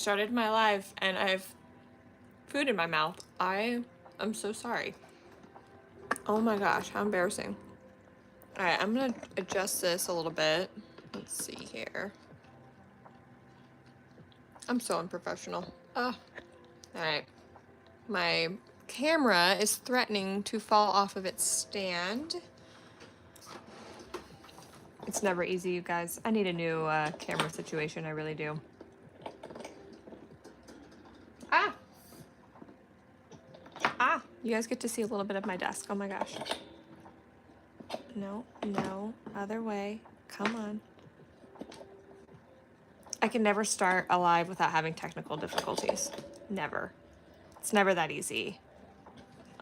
started my live and I have food in my mouth. I'm so sorry. Oh my gosh, how embarrassing. All right, I'm gonna adjust this a little bit. Let's see here. I'm so unprofessional. Oh, all right. My camera is threatening to fall off of its stand. It's never easy, you guys. I need a new camera situation, I really do. Ah! Ah! You guys get to see a little bit of my desk. Oh my gosh. No, no, other way. Come on. I can never start a live without having technical difficulties. Never. It's never that easy.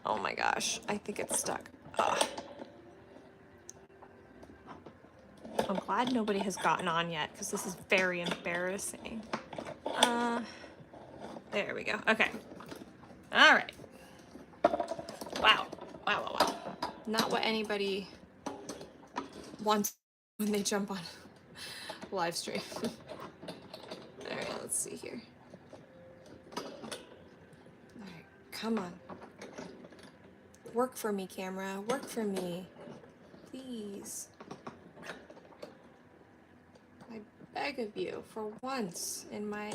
Oh my gosh, I think it's stuck. Ugh. I'm glad nobody has gotten on yet because this is very embarrassing. There we go. Okay. All right. Wow. Wow, wow, wow. Not what anybody wants when they jump on live stream. All right, let's see here. All right, come on. Work for me, camera. Work for me. Please. I beg of you, for once in my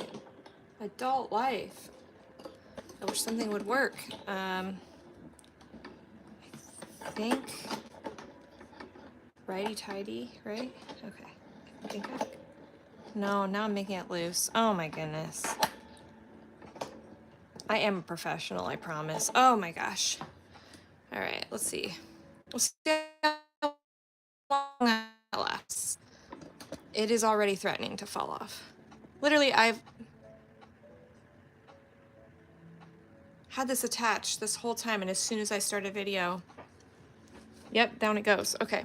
adult life. I wish something would work. I think righty-tighty, right? Okay. I think no, now I'm making it loose. Oh my goodness. I am a professional, I promise. Oh my gosh. All right, let's see. We'll see how long that lasts. It is already threatening to fall off. Literally, I've had this attached this whole time, and as soon as I start a video, yep, down it goes. Okay.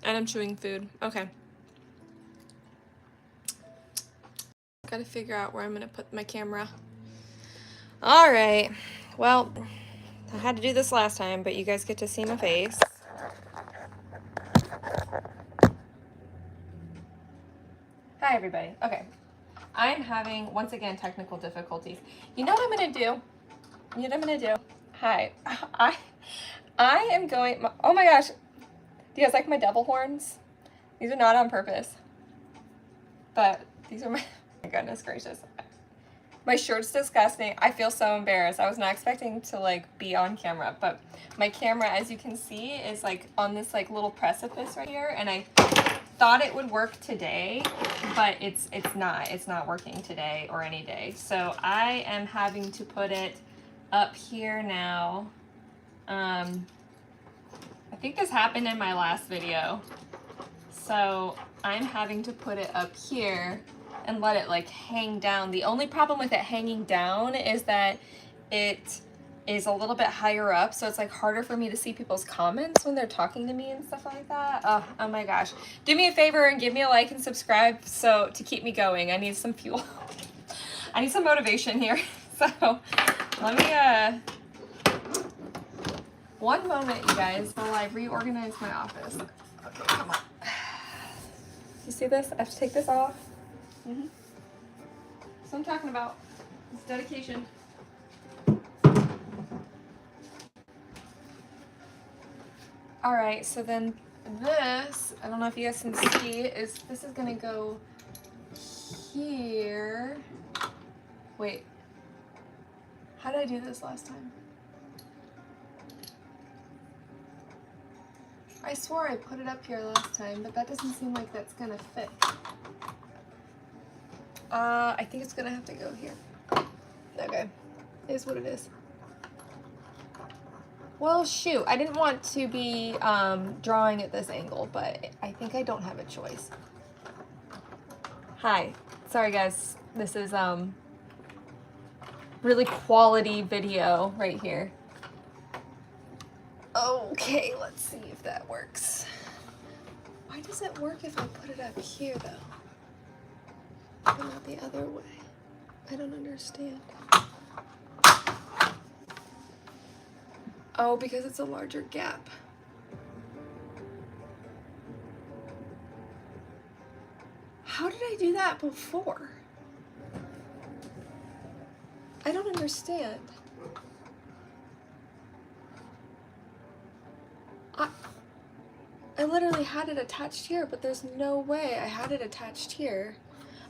And I'm chewing food. Okay. Gotta figure out where I'm gonna put my camera. All right. Well, I had to do this last time, but you guys get to see my face. Hi, everybody. Okay. I'm having, once again, technical difficulties. You know what I'm gonna do? You know what I'm gonna do? Hi. I am going, oh my gosh. Do you guys like my devil horns? These are not on purpose. But these are my, oh my goodness gracious. My shirt's disgusting. I feel so embarrassed. I was not expecting to like be on camera, but my camera, as you can see, is like on this like little precipice right here, and I thought it would work today, but it's not. It's not working today or any day. So I am having to put it up here now. I think this happened in my last video. So I'm having to put it up here and let it like hang down. The only problem with it hanging down is that it is a little bit higher up, so it's like harder for me to see people's comments when they're talking to me and stuff like that. Oh my gosh. Do me a favor and give me a like and subscribe so to keep me going. I need some fuel. I need some motivation here. So let me one moment, you guys, while I reorganize my office. Okay, come on. You see this? I have to take this off. Mm-hmm. That's what I'm talking about. It's dedication. All right, so then this, I don't know if you guys can see, this is gonna go here. Wait, how did I do this last time? I swore I put it up here last time, but that doesn't seem like that's gonna fit. I think it's gonna have to go here. Okay, it is what it is. Well, shoot, I didn't want to be drawing at this angle, but I think I don't have a choice. Hi, sorry guys, this is really quality video right here. Okay, let's see if that works. Why does it work if I put it up here though? But not the other way. I don't understand. Oh, because it's a larger gap. How did I do that before? I don't understand. I literally had it attached here, but there's no way I had it attached here.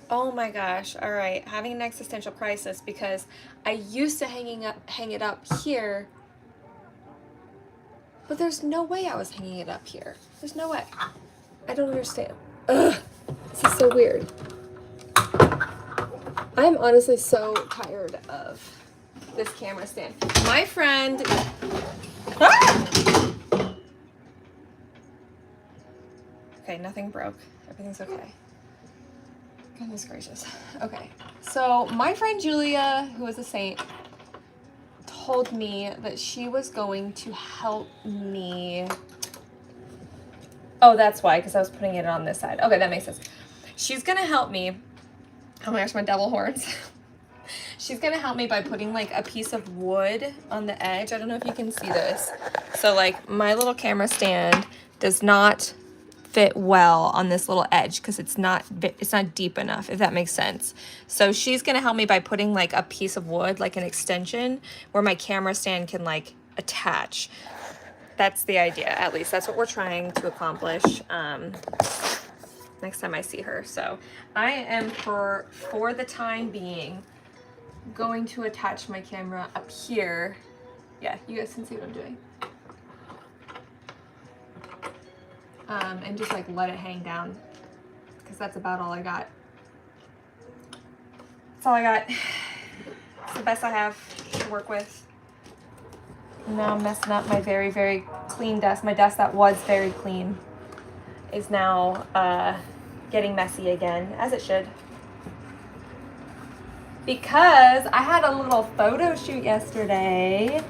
Oh my gosh. All right. Having an existential crisis because I used to hang it up here, but there's no way I was hanging it up here. There's no way. I don't understand. Ugh. This is so weird. I'm honestly so tired of this camera stand. My friend... Ah! Okay, nothing broke. Everything's okay. Goodness gracious. Okay, so my friend Julia, who is a saint, told me that she was going to help me. Oh, that's why, because I was putting it on this side. Okay, that makes sense. She's gonna help me. Oh my gosh, my devil horns. She's gonna help me by putting like a piece of wood on the edge. I don't know if you can see this. So like my little camera stand does not fit well on this little edge because it's not deep enough, if that makes sense. So she's gonna help me by putting like a piece of wood, like an extension, where my camera stand can like attach. That's the idea, at least. That's what we're trying to accomplish next time I see her. So I am, for the time being, going to attach my camera up here. Yeah, you guys can see what I'm doing. And just like let it hang down, because that's about all I got. That's all I got. It's the best I have to work with. And now I'm messing up my very, very clean desk. My desk that was very clean is now getting messy again, as it should. Because I had a little photo shoot yesterday,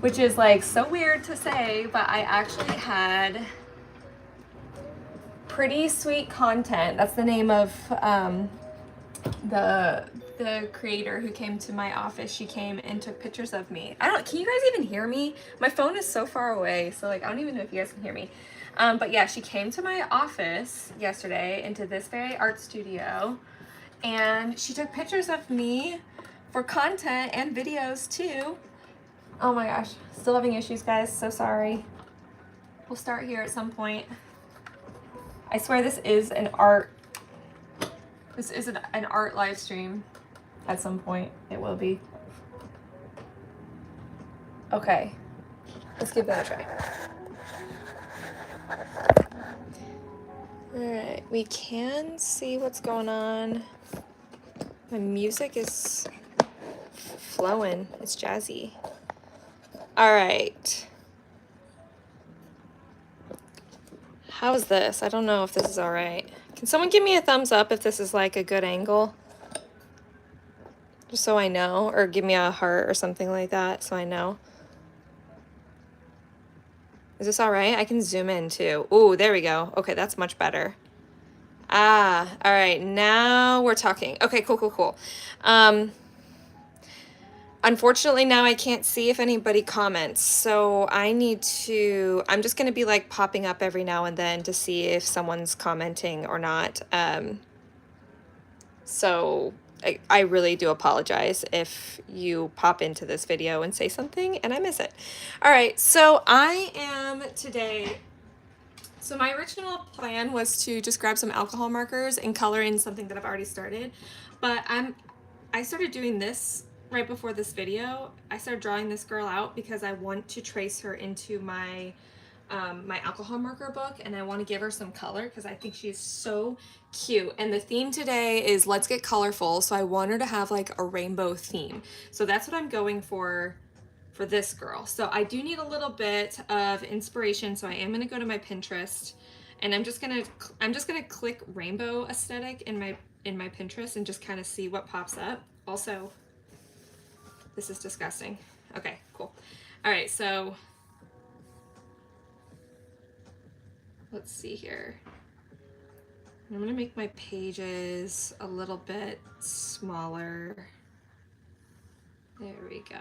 which is like so weird to say, but I actually had Pretty Sweet Content. That's the name of the creator who came to my office. She came and took pictures of me. Can you guys even hear me? My phone is so far away, so like I don't even know if you guys can hear me. But yeah, she came to my office yesterday into this very art studio, and she took pictures of me for content and videos too. Oh my gosh, still having issues, guys, so sorry. We'll start here at some point. I swear this is an art live stream at some point. It will be. Okay, let's give that a try. All right, we can see what's going on. My music is flowing. It's jazzy. All right. How's this? I don't know if this is all right. Can someone give me a thumbs up if this is like a good angle? Just so I know, or give me a heart or something like that so I know. Is this all right? I can zoom in too. Ooh, there we go. Okay, that's much better. Ah, all right, now we're talking. Okay, cool. Unfortunately, now I can't see if anybody comments, so I'm just gonna be like popping up every now and then to see if someone's commenting or not. So I really do apologize if you pop into this video and say something and I miss it. All right, so so my original plan was to just grab some alcohol markers and color in something that I've already started, but I started doing this right before this video. I started drawing this girl out because I want to trace her into my my alcohol marker book, and I want to give her some color because I think she's so cute. And the theme today is let's get colorful, so I want her to have like a rainbow theme. So that's what I'm going for this girl. So I do need a little bit of inspiration, so I am going to go to my Pinterest, and I'm just gonna click rainbow aesthetic in my Pinterest and just kind of see what pops up. Also, this is disgusting. Okay, cool. All right, so let's see here. I'm gonna make my pages a little bit smaller. There we go.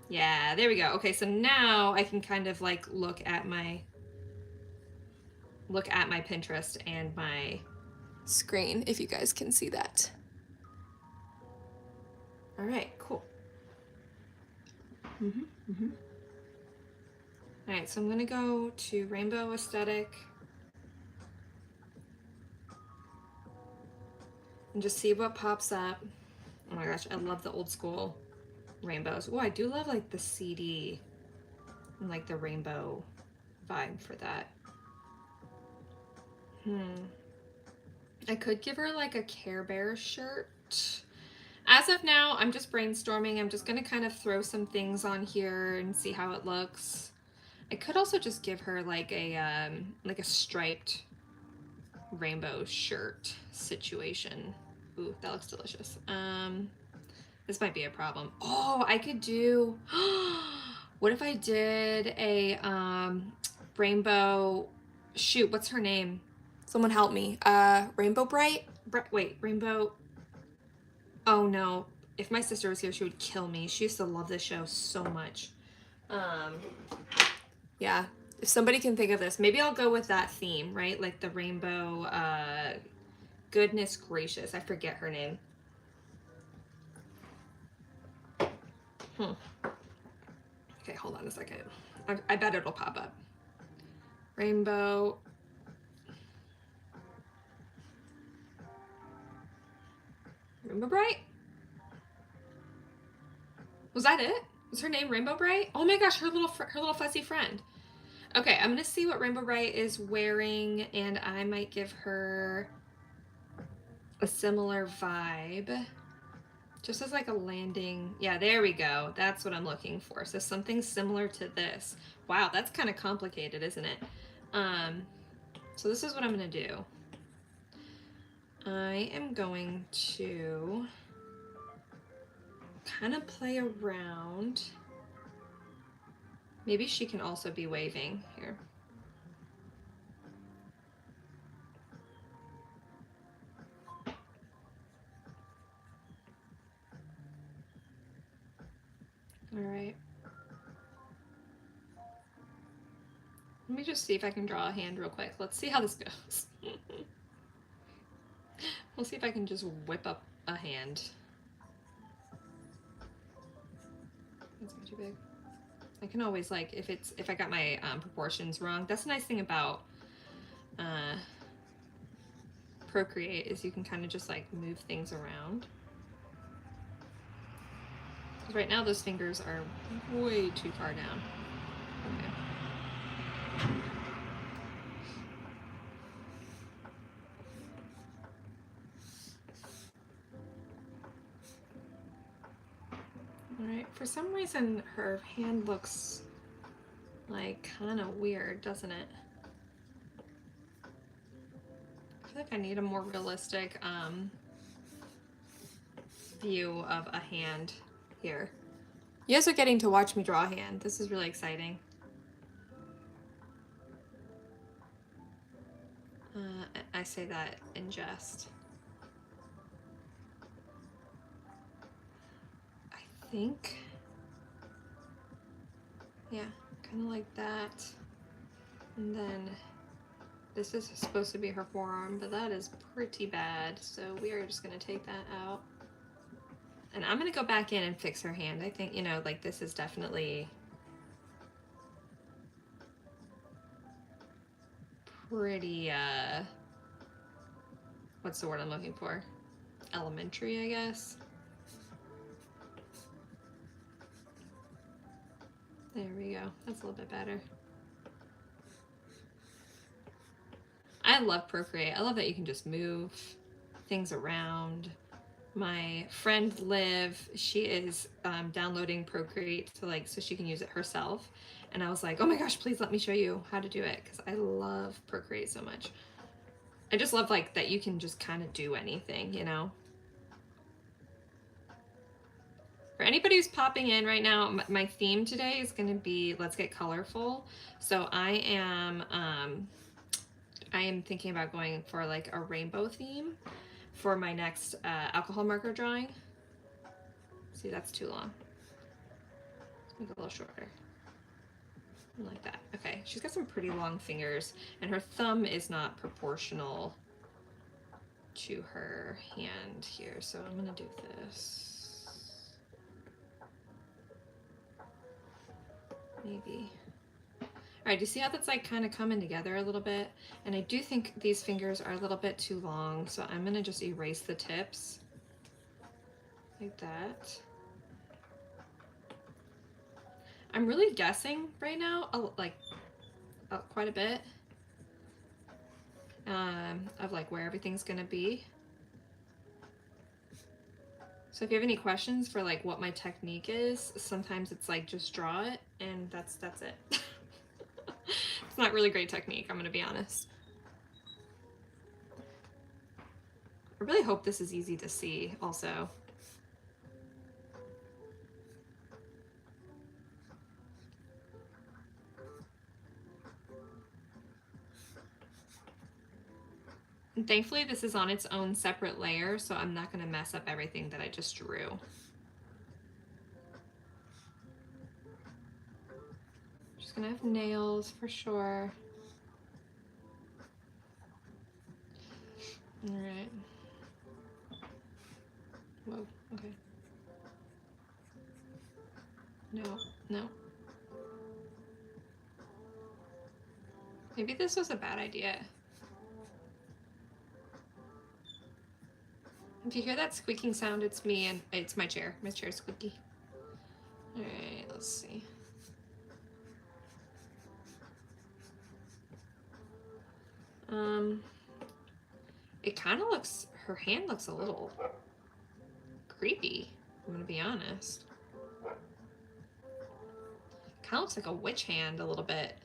Yeah, there we go. Okay, so now I can kind of like look at my Pinterest and my screen if you guys can see that. All right, cool. All right, so I'm gonna go to Rainbow Aesthetic and just see what pops up. Oh my gosh, I love the old school rainbows. Oh, I do love like the CD and like the rainbow vibe for that. I could give her like a Care Bear shirt. As of now, I'm just brainstorming. I'm just gonna kind of throw some things on here and see how it looks. I could also just give her like a striped rainbow shirt situation. Ooh, that looks delicious. This might be a problem. Oh, I could do, what if I did a rainbow, shoot, what's her name? Someone help me. Rainbow Bright? Wait, Rainbow, oh no. If my sister was here, she would kill me. She used to love this show so much. Yeah, if somebody can think of this, maybe I'll go with that theme, right? Like the rainbow, goodness gracious, I forget her name. Okay, hold on a second. I bet it'll pop up. Rainbow. Rainbow Bright? Was that it? Was her name Rainbow Bright? Oh my gosh, her little fuzzy friend. Okay, I'm gonna see what Rainbow Bright is wearing, and I might give her a similar vibe. Just as like a landing. Yeah, there we go. That's what I'm looking for. So something similar to this. Wow, that's kind of complicated, isn't it? So this is what I'm gonna do. I am going to kind of play around. Maybe she can also be waving here. All right. Let me just see if I can draw a hand real quick. Let's see how this goes. We'll see if I can just whip up a hand. That's not too big. I can always, like, if I got my proportions wrong. That's the nice thing about Procreate, is you can kind of just like move things around. Because right now those fingers are way too far down. Okay. Alright, for some reason her hand looks like kind of weird, doesn't it? I feel like I need a more realistic view of a hand here. You guys are getting to watch me draw a hand. This is really exciting. I say that in jest. I think, yeah, kind of like that. And then this is supposed to be her forearm, but that is pretty bad. So we are just gonna take that out. And I'm gonna go back in and fix her hand. I think, you know, like this is definitely pretty, what's the word I'm looking for? Elementary, I guess. There we go. That's a little bit better. I love Procreate. I love that you can just move things around. My friend Liv, she is downloading Procreate to so she can use it herself. And I was like, oh my gosh, please let me show you how to do it, because I love Procreate so much. I just love that you can just kind of do anything, you know? For anybody who's popping in right now, my theme today is going to be Let's Get Colorful. So I am thinking about going for like a rainbow theme for my next alcohol marker drawing. See, that's too long. Let's make it a little shorter. Like that. Okay, she's got some pretty long fingers, and her thumb is not proportional to her hand here. So I'm gonna do this. Maybe. All right, do you see how that's like kind of coming together a little bit? And I do think these fingers are a little bit too long, so I'm gonna just erase the tips like that. I'm really guessing right now, quite a bit of like where everything's gonna be. So if you have any questions for like what my technique is, sometimes it's like just draw it and that's it. It's not really great technique, I'm gonna be honest. I really hope this is easy to see also. And thankfully this is on its own separate layer, so I'm not gonna mess up everything that I just drew. Just gonna have nails for sure. All right. Whoa, okay. No, no. Maybe this was a bad idea. If you hear that squeaking sound, it's me and it's my chair. My chair's squeaky. All right, let's see. It kind of looks, her hand looks a little creepy, I'm gonna be honest. Kind of looks like a witch hand a little bit.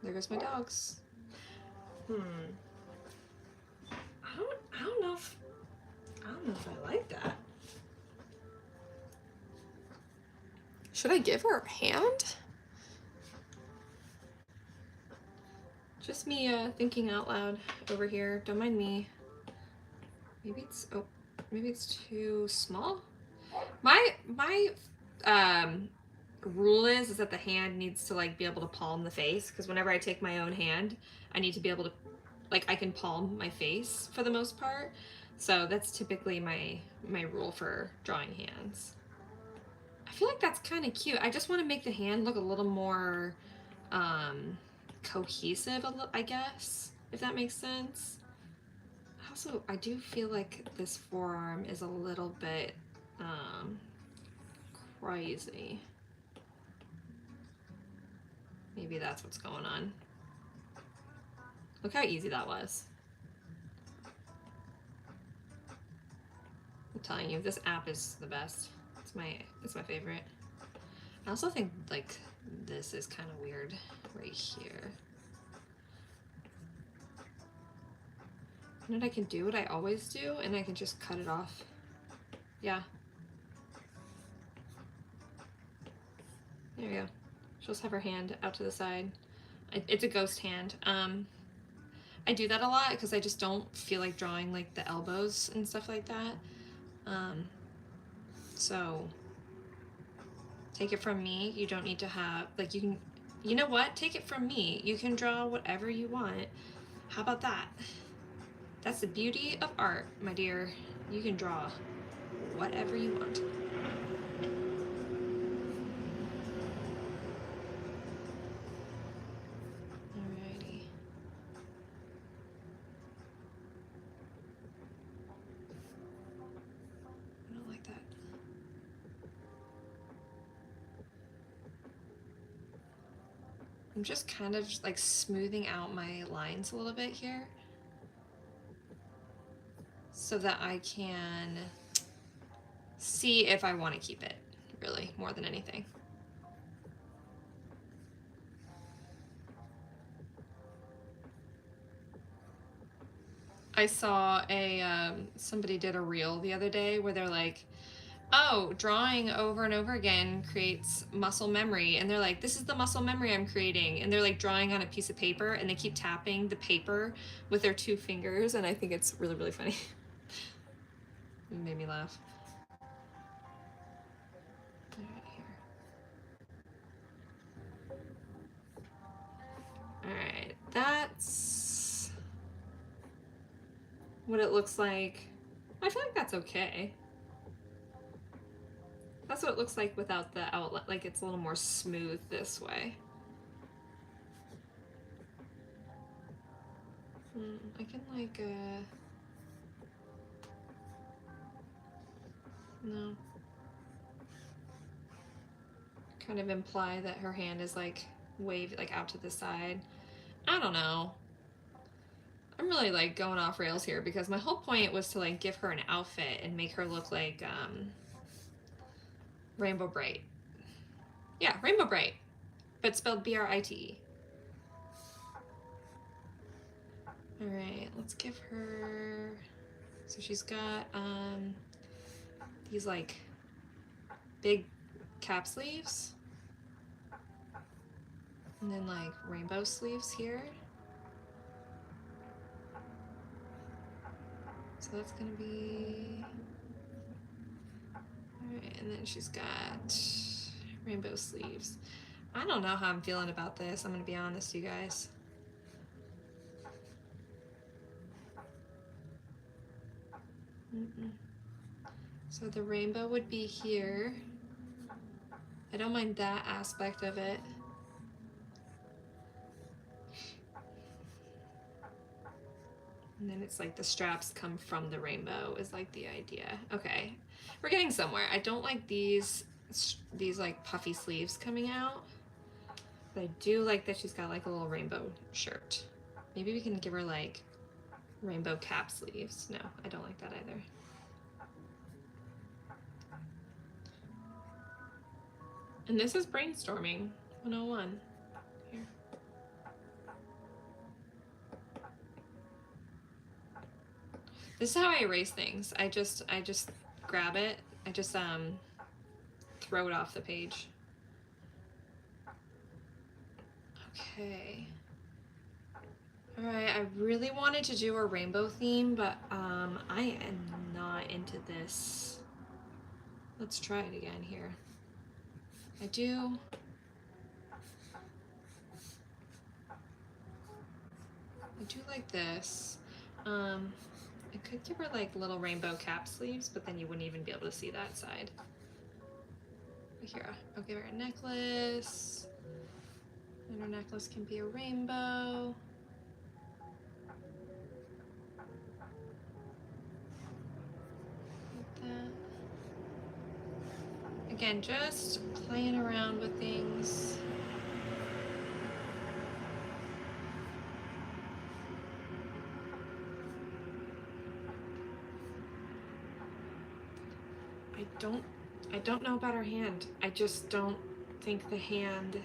There goes my dogs. I don't know if I like that. Should I give her a hand? Just me thinking out loud over here. Don't mind me. Maybe it's too small. My rule is that the hand needs to like be able to palm the face, because whenever I take my own hand, I need to be able to, like, I can palm my face for the most part. So that's typically my rule for drawing hands. I feel like that's kind of cute. I just want to make the hand look a little more cohesive, I guess, if that makes sense. Also, I do feel like this forearm is a little bit crazy. Maybe that's what's going on. Look how easy that was. I'm telling you, this app is the best. It's my favorite. I also think like this is kind of weird right here. And then I can do what I always do, and I can just cut it off. Yeah. There we go. She'll just have her hand out to the side. It's a ghost hand. I do that a lot because I just don't feel like drawing like the elbows and stuff like that. So take it from me. You don't need to have, like, you know what? Take it from me. You can draw whatever you want. How about that? That's the beauty of art, my dear. You can draw whatever you want. Alrighty. I don't like that. I'm just kind of like smoothing out my lines a little bit here, so that I can see if I want to keep it, really, more than anything. I saw somebody did a reel the other day where they're like, oh, drawing over and over again creates muscle memory. And they're like, this is the muscle memory I'm creating. And they're like drawing on a piece of paper, and they keep tapping the paper with their 2 fingers. And I think it's really, really funny. It made me laugh. All right, that's what it looks like. I feel like that's okay. That's what it looks like without the outlet. Like it's a little more smooth this way. I can like, no. Kind of imply that her hand is like waved like out to the side. I don't know. I'm really like going off rails here because my whole point was to like give her an outfit and make her look like Rainbow Bright. Yeah, Rainbow Bright, but spelled B-R-I-T-E. All right, let's give her, so she's got these like big cap sleeves and then like rainbow sleeves here. So that's gonna be, all right, and then she's got rainbow sleeves. I don't know how I'm feeling about this. I'm gonna be honest, you guys. So the rainbow would be here. I don't mind that aspect of it. And then it's like the straps come from the rainbow is like the idea. Okay, we're getting somewhere. I don't like these like puffy sleeves coming out, but I do like that she's got like a little rainbow shirt. Maybe we can give her like rainbow cap sleeves. No, I don't like that either. And this is brainstorming 101 here. This is how I erase things. I just grab it. I just throw it off the page. Okay. All right, I really wanted to do a rainbow theme, but I am not into this. Let's try it again here. I do like this. I could give her like little rainbow cap sleeves, but then you wouldn't even be able to see that side. But here, I'll give her a necklace. And her necklace can be a rainbow. Like that. Again, just playing around with things. I don't know about her hand. I just don't think the hand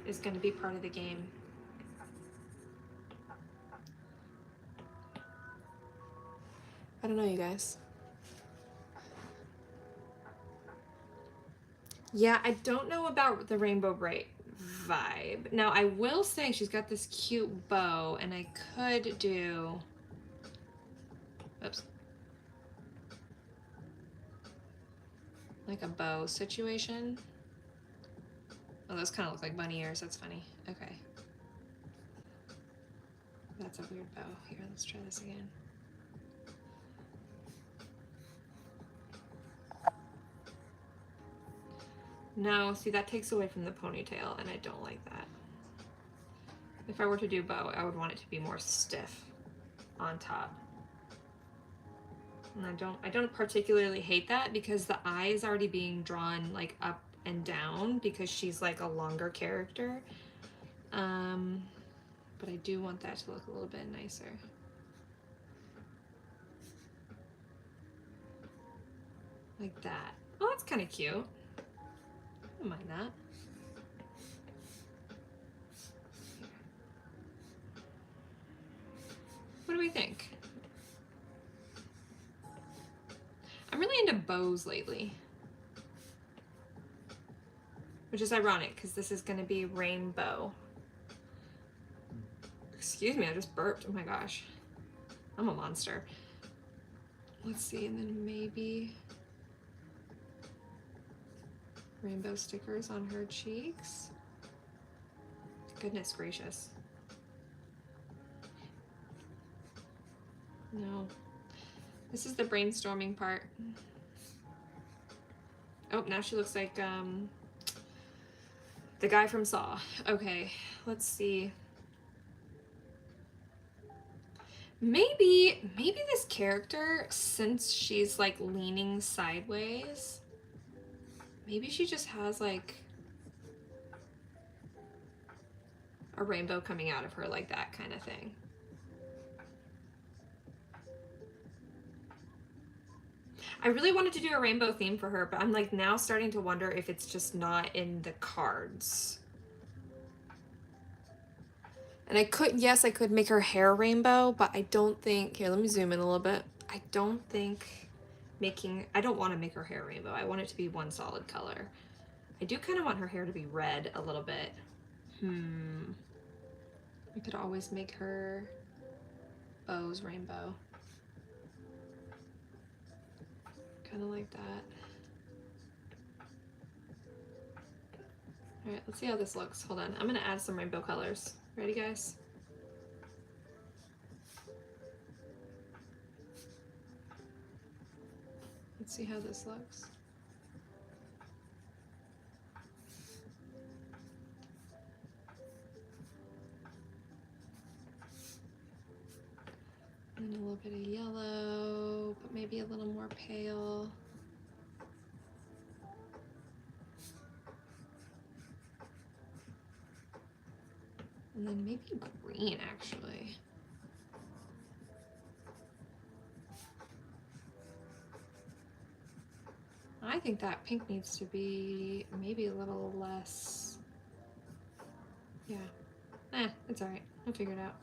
is going to be part of the game. I don't know, you guys. Yeah, I don't know about the Rainbow Bright vibe. Now, I will say she's got this cute bow, and I could do... Oops. Like a bow situation. Oh, those kind of look like bunny ears. That's funny. Okay. That's a weird bow. Here, let's try this again. No, see, that takes away from the ponytail, and I don't like that. If I were to do bow, I would want it to be more stiff on top. And I don't particularly hate that because the eye is already being drawn like up and down because she's like a longer character. But I do want that to look a little bit nicer. Like that. Oh, that's kind of cute. I don't mind that. What do we think? I'm really into bows lately. Which is ironic because this is going to be rainbow. Excuse me, I just burped. Oh my gosh. I'm a monster. Let's see, and then maybe rainbow stickers on her cheeks. Goodness gracious. No, This is the brainstorming part. Oh, now she looks like the guy from Saw. Okay, let's see. Maybe this character, since she's like leaning sideways, maybe she just has like a rainbow coming out of her, like that kind of thing. I really wanted to do a rainbow theme for her, but I'm like now starting to wonder if it's just not in the cards. And I could, yes, I could make her hair rainbow, but I don't think, here, let me zoom in a little bit. I don't think I don't want to make her hair rainbow. I want it to be one solid color. I do kind of want her hair to be red a little bit. I could always make her bows rainbow. Kind of like that. All right, let's see how this looks. Hold on, I'm gonna add some rainbow colors. Ready, guys? Let's see how this looks. And a little bit of yellow, but maybe a little more pale. And then maybe green, actually. I think that pink needs to be maybe a little less. Yeah. It's all right. I'll figure it out.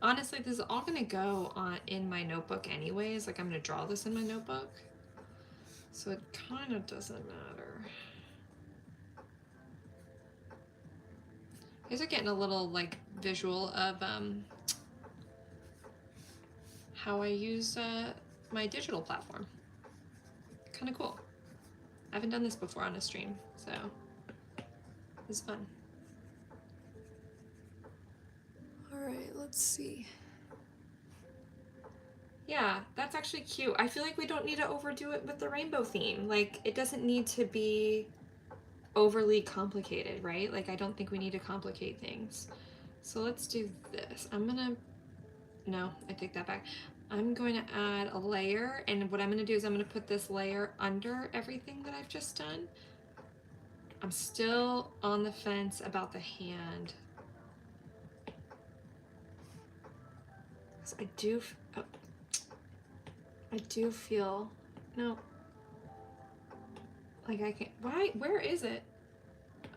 Honestly, this is all gonna go on in my notebook anyways. Like, I'm gonna draw this in my notebook. So it kind of doesn't matter. You guys are getting a little like visual of how I use my digital platform. Kind of cool. I haven't done this before on a stream, so it's fun. All right, let's see. Yeah, that's actually cute. I feel like we don't need to overdo it with the rainbow theme. Like, it doesn't need to be overly complicated, right? Like, I don't think we need to complicate things. So let's do this. No, I take that back. I'm going to add a layer, and what I'm going to do is I'm going to put this layer under everything that I've just done. I'm still on the fence about the hand. I do feel, no, like I can't, where is it?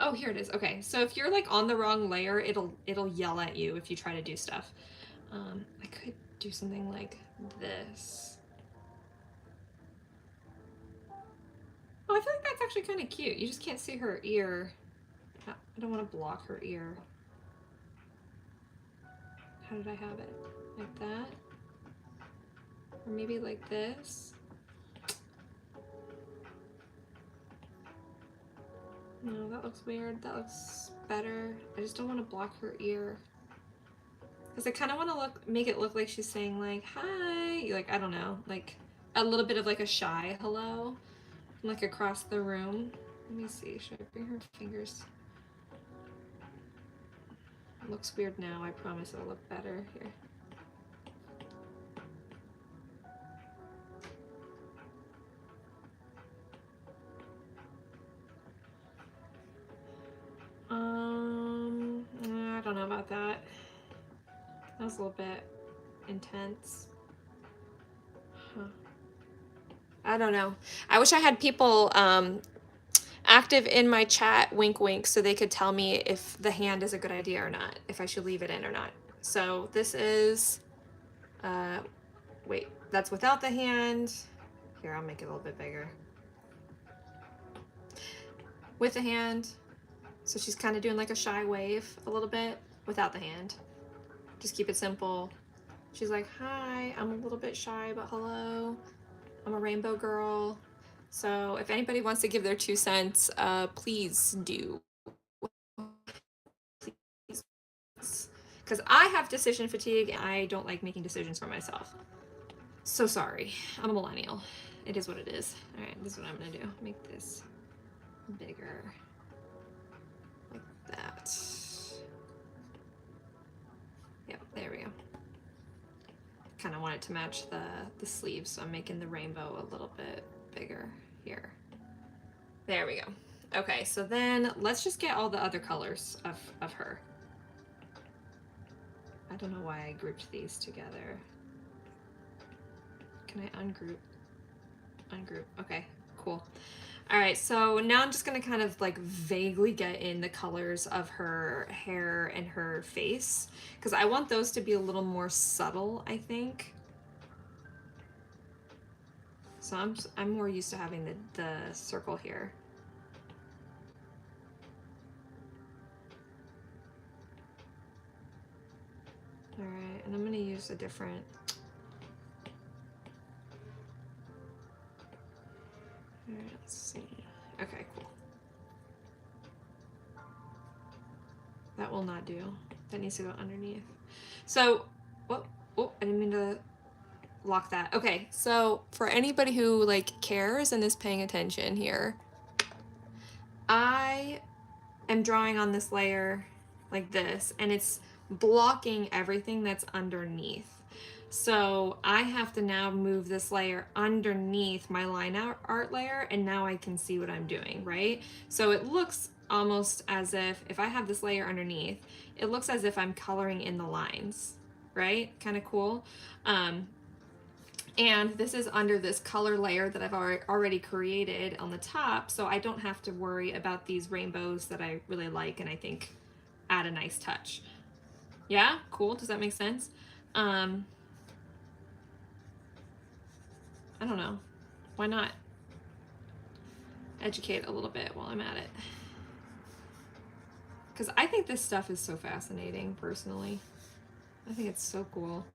Oh, here it is. Okay, so if you're like on the wrong layer, it'll yell at you if you try to do stuff. I could do something like this. Oh, I feel like that's actually kind of cute. You just can't see her ear. I don't want to block her ear. How did I have it? Like that? Or maybe like this? No, that looks weird. That looks better. I just don't want to block her ear. Because I kind of want to make it look like she's saying like, hi, like, I don't know, like a little bit of like a shy hello, like across the room. Let me see, should I bring her fingers? It looks weird now, I promise it'll look better here. I don't know about that. That was a little bit intense. Huh. I don't know. I wish I had people active in my chat, wink wink, so they could tell me if the hand is a good idea or not, if I should leave it in or not. So this is, wait, that's without the hand. Here, I'll make it a little bit bigger. With the hand. So she's kind of doing like a shy wave a little bit without the hand. Just keep it simple. She's like, hi, I'm a little bit shy, but hello. I'm a rainbow girl. So if anybody wants to give their 2 cents, please do. Please. because I have decision fatigue and I don't like making decisions for myself. So sorry, I'm a millennial. It is what it is. All right, this is what I'm gonna do. Make this bigger, like that. Yep, there we go. Kind of want it to match the sleeves, so I'm making the rainbow a little bit bigger here. There we go. Okay, so then let's just get all the other colors of her. I don't know why I grouped these together. Can I ungroup? Ungroup. Okay, cool. All right, so now I'm just gonna kind of like vaguely get in the colors of her hair and her face, because I want those to be a little more subtle, I think. So I'm more used to having the circle here. All right, and I'm gonna use a different. All right, let's see. Okay, cool. That will not do. That needs to go underneath. So, oh, I didn't mean to lock that. Okay, so for anybody who like cares and is paying attention here, I am drawing on this layer like this, and it's blocking everything that's underneath. So I have to now move this layer underneath my line art layer, and now I can see what I'm doing, right? So it looks almost as if I have this layer underneath, it looks as if I'm coloring in the lines, right? Kind of cool. And this is under this color layer that I've already created on the top, so I don't have to worry about these rainbows that I really like and I think add a nice touch. Yeah, cool. Does that make sense? I don't know. Why not educate a little bit while I'm at it? Because I think this stuff is so fascinating, personally. I think it's so cool.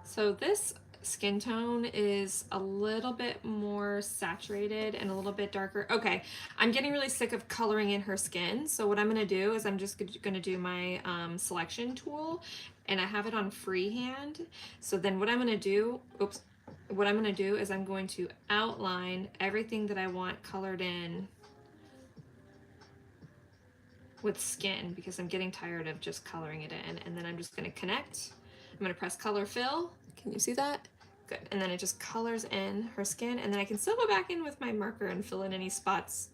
So this skin tone is a little bit more saturated and a little bit darker. Okay, I'm getting really sick of coloring in her skin. So what I'm gonna do is I'm just gonna do my selection tool, and I have it on freehand. So then what I'm gonna do, what I'm gonna do is I'm going to outline everything that I want colored in with skin, because I'm getting tired of just coloring it in. And then I'm just gonna connect. I'm gonna press color fill. Can you see that? Good. And then it just colors in her skin, and then I can still go back in with my marker and fill in any spots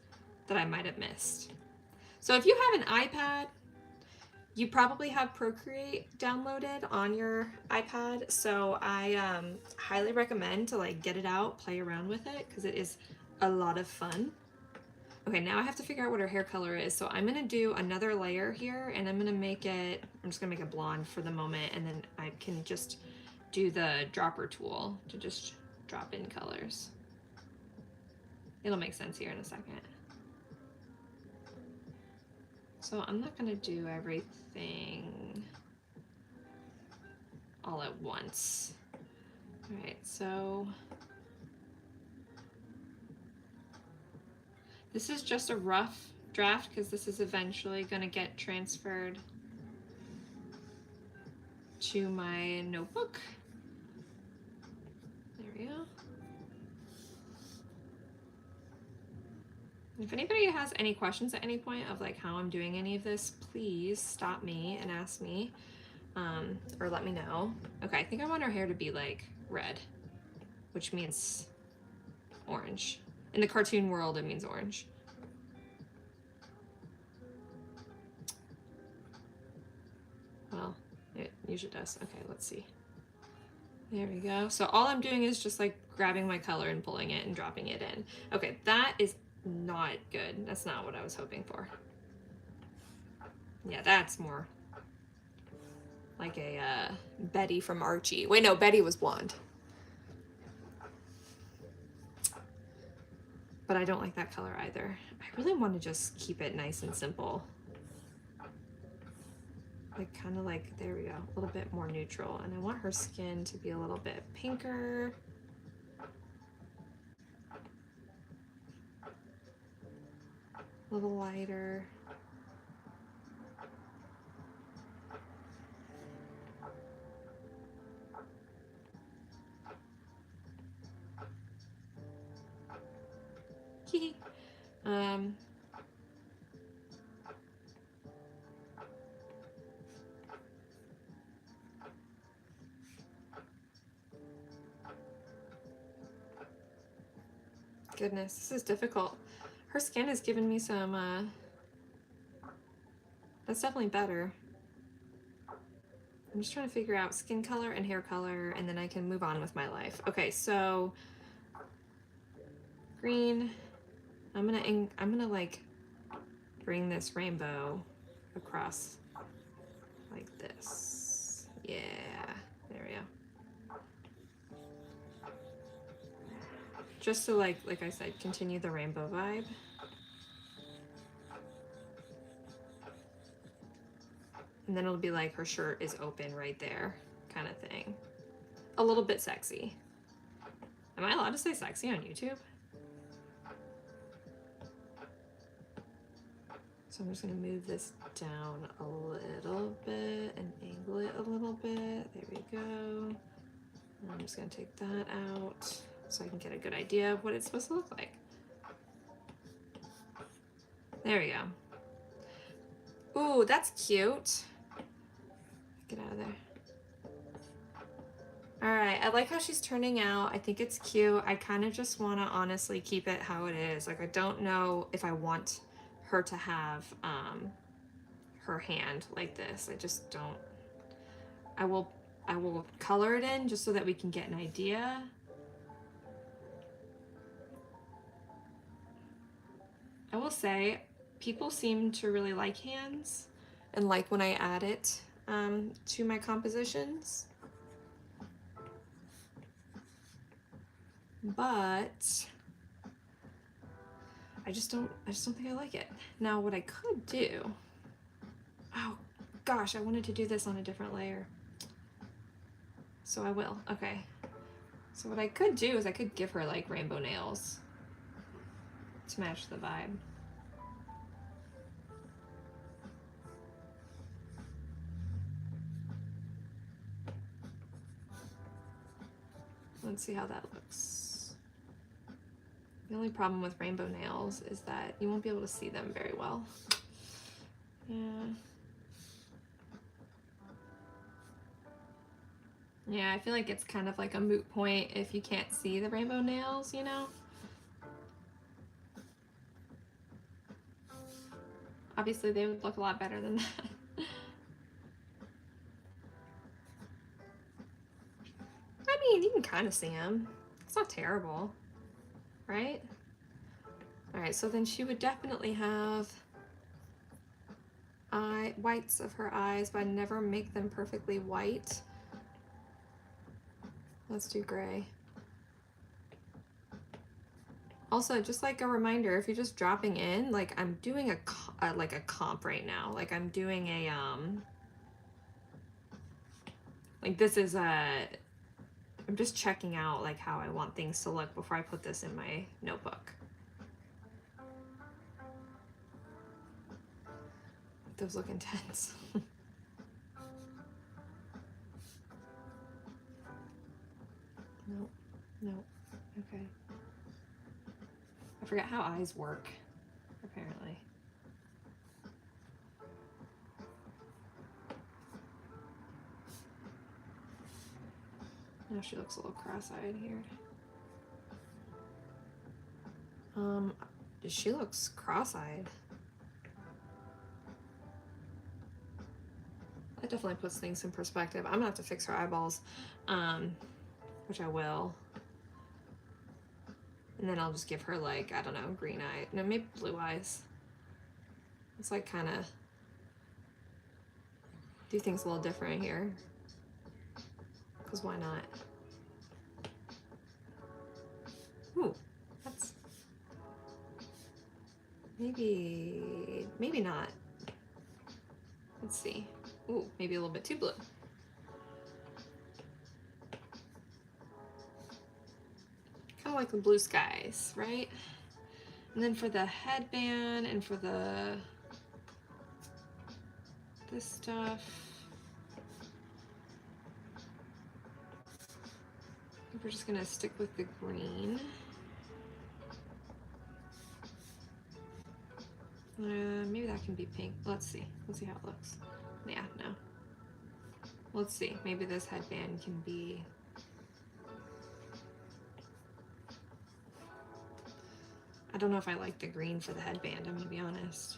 that I might have missed. So if you have an iPad, you probably have Procreate downloaded on your iPad. So I highly recommend to like get it out, play around with it, because it is a lot of fun. Okay, now I have to figure out what her hair color is. So I'm gonna do another layer here, and I'm just gonna make it blonde for the moment, and then I can just do the dropper tool to just drop in colors. It'll make sense here in a second. So I'm not gonna do everything all at once. All right, so this is just a rough draft because this is eventually gonna get transferred to my notebook. There we go. If anybody has any questions at any point of like how I'm doing any of this, please stop me and ask me, or let me know. Okay, I think I want her hair to be like red, which means orange. In the cartoon world, it means orange. Well, it usually does. Okay, let's see. There we go. So all I'm doing is just like grabbing my color and pulling it and dropping it in. Okay, that is not good. That's not what I was hoping for. Yeah, that's more like a Betty from Archie. Wait, no, Betty was blonde. But I don't like that color either. I really want to just keep it nice and simple. Like kind of like, there we go, a little bit more neutral. And I want her skin to be a little bit pinker. A little lighter. Goodness, this is difficult. Her skin has given me some, that's definitely better. I'm just trying to figure out skin color and hair color, and then I can move on with my life. Okay, so green. I'm gonna like bring this rainbow across like this. Yeah, there we go. Just to like I said, continue the rainbow vibe. And then it'll be like her shirt is open right there, kind of thing. A little bit sexy. Am I allowed to say sexy on YouTube? So I'm just gonna move this down a little bit and angle it a little bit. There we go. And I'm just gonna take that out so I can get a good idea of what it's supposed to look like. There we go. Ooh, that's cute. Get out of there. All right, I like how she's turning out. I think it's cute. I kind of just want to honestly keep it how it is. Like, I don't know if I want her to have her hand like this. I just don't. I will color it in just so that we can get an idea. I will say, people seem to really like hands and like when I add it to my compositions. But I just don't think I like it. Now what I could do, oh gosh, I wanted to do this on a different layer. So I will, okay. So what I could do is I could give her like rainbow nails to match the vibe. Let's see how that looks. The only problem with rainbow nails is that you won't be able to see them very well. Yeah. Yeah, I feel like it's kind of like a moot point if you can't see the rainbow nails, you know? Obviously, they would look a lot better than that. I mean, you can kind of see them. It's not terrible, right? All right, so then she would definitely have whites of her eyes, but I never make them perfectly white. Let's do gray. Also, just like a reminder, if you're just dropping in, like I'm doing like a comp right now. Like I'm doing a like this is I'm just checking out like how I want things to look before I put this in my notebook. Those look intense. Nope, nope, okay. I forget how eyes work, apparently. Now she looks a little cross-eyed here. She looks cross-eyed. That definitely puts things in perspective. I'm gonna have to fix her eyeballs, which I will. And then I'll just give her like, I don't know, green eye, no, maybe blue eyes. It's like kind of do things a little different here. Because why not? Ooh, that's maybe not. Let's see. Ooh, maybe a little bit too blue. Kind of like the blue skies, right? And then for the headband and for this stuff, we're just gonna stick with the green. Maybe that can be pink. Let's see. Let's see how it looks. Yeah, no. Let's see. Maybe this headband can be... I don't know if I like the green for the headband, I'm gonna be honest.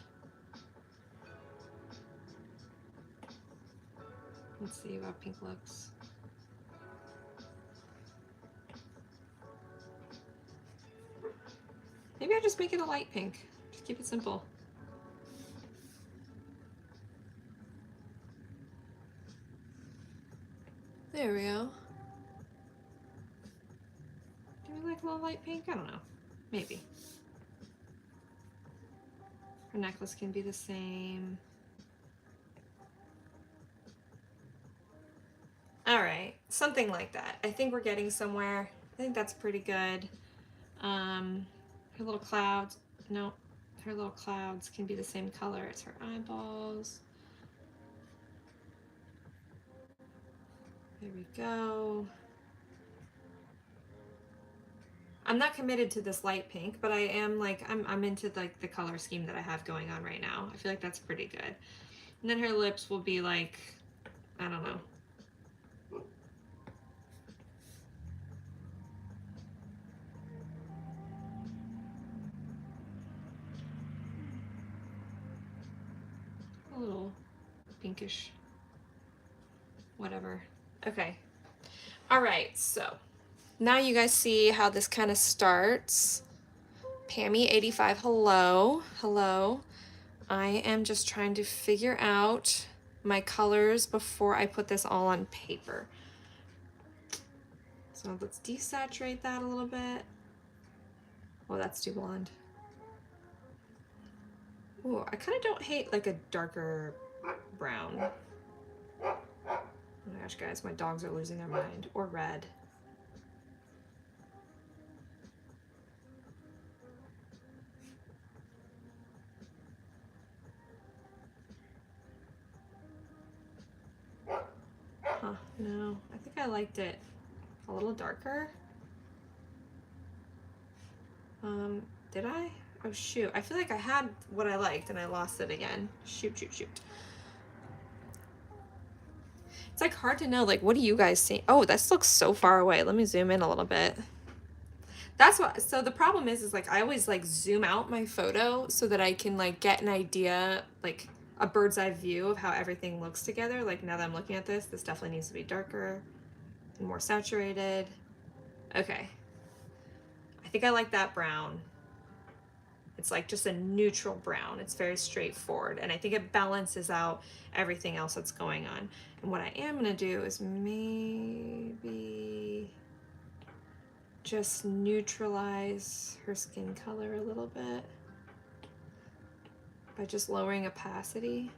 Let's see how pink looks. Maybe I just make it a light pink. Just keep it simple. There we go. Do we like a little light pink? I don't know. Maybe. Her necklace can be the same. All right, something like that. I think we're getting somewhere. I think that's pretty good. Her little clouds, no, her little clouds can be the same color as her eyeballs. There we go. I'm not committed to this light pink, but I am like, I'm into like the color scheme that I have going on right now. I feel like that's pretty good. And then her lips will be like, I don't know. A little pinkish, whatever. Okay. All right, so now you guys see how this kind of starts. Pammy85, hello, hello. I am just trying to figure out my colors before I put this all on paper. So let's desaturate that a little bit. Oh, that's too blonde. Ooh, I kind of don't hate like a darker brown. Oh my gosh, guys, my dogs are losing their mind. Or red. Huh, no, I think I liked it a little darker. Did I? Oh shoot, I feel like I had what I liked and I lost it again. Shoot, shoot, shoot. It's like hard to know, like, what do you guys see? Oh, this looks so far away. Let me zoom in a little bit. That's what, so the problem is like, I always like zoom out my photo so that I can like get an idea, like a bird's eye view of how everything looks together. Like now that I'm looking at this definitely needs to be darker and more saturated. Okay. I think I like that brown. It's like just a neutral brown. It's very straightforward. And I think it balances out everything else that's going on. And what I am gonna do is maybe just neutralize her skin color a little bit by just lowering opacity.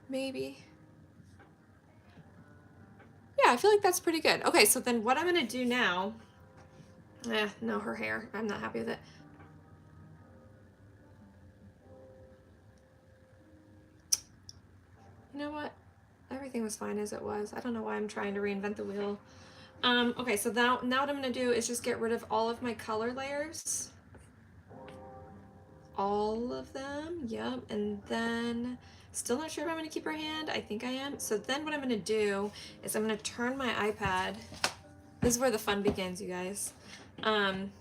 Maybe. Yeah, I feel like that's pretty good. Okay, so then what I'm gonna do now, no, her hair, I'm not happy with it. You know what? Everything was fine as it was. I don't know why I'm trying to reinvent the wheel. Okay, so now what I'm gonna do is just get rid of all of my color layers. All of them, yep, and then still not sure if I'm gonna keep her hand. I think I am. So then what I'm gonna do is I'm gonna turn my iPad. This is where the fun begins, you guys. I'm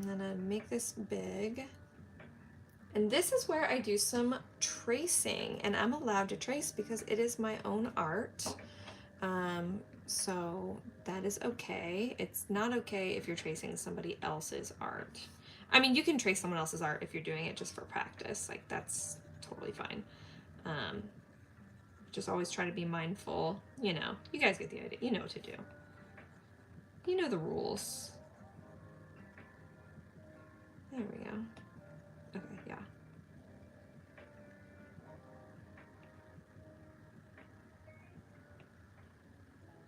gonna make this big. And this is where I do some tracing, and I'm allowed to trace because it is my own art. So that is okay. It's not okay if you're tracing somebody else's art. I mean, you can trace someone else's art if you're doing it just for practice. Like, that's totally fine. Just always try to be mindful. You know, you guys get the idea. You know what to do. You know the rules. There we go. Okay, yeah.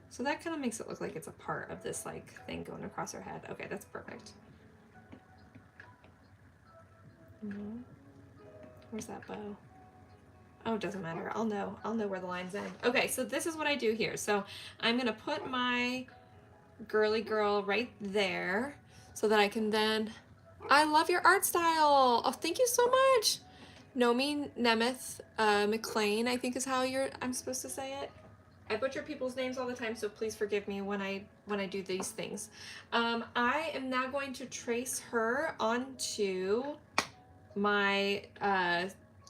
So that kind of makes it look like it's a part of this like thing going across her head. Okay, that's perfect. Where's that bow? Oh, it doesn't matter. I'll know where the lines end. Okay, so this is what I do here. So I'm gonna put my girly girl right there. so that I can then, I love your art style. Oh, thank you so much. Nomi Nemeth McLean, I think is how I'm supposed to say it. I butcher people's names all the time, so please forgive me when I do these things. I am now going to trace her onto my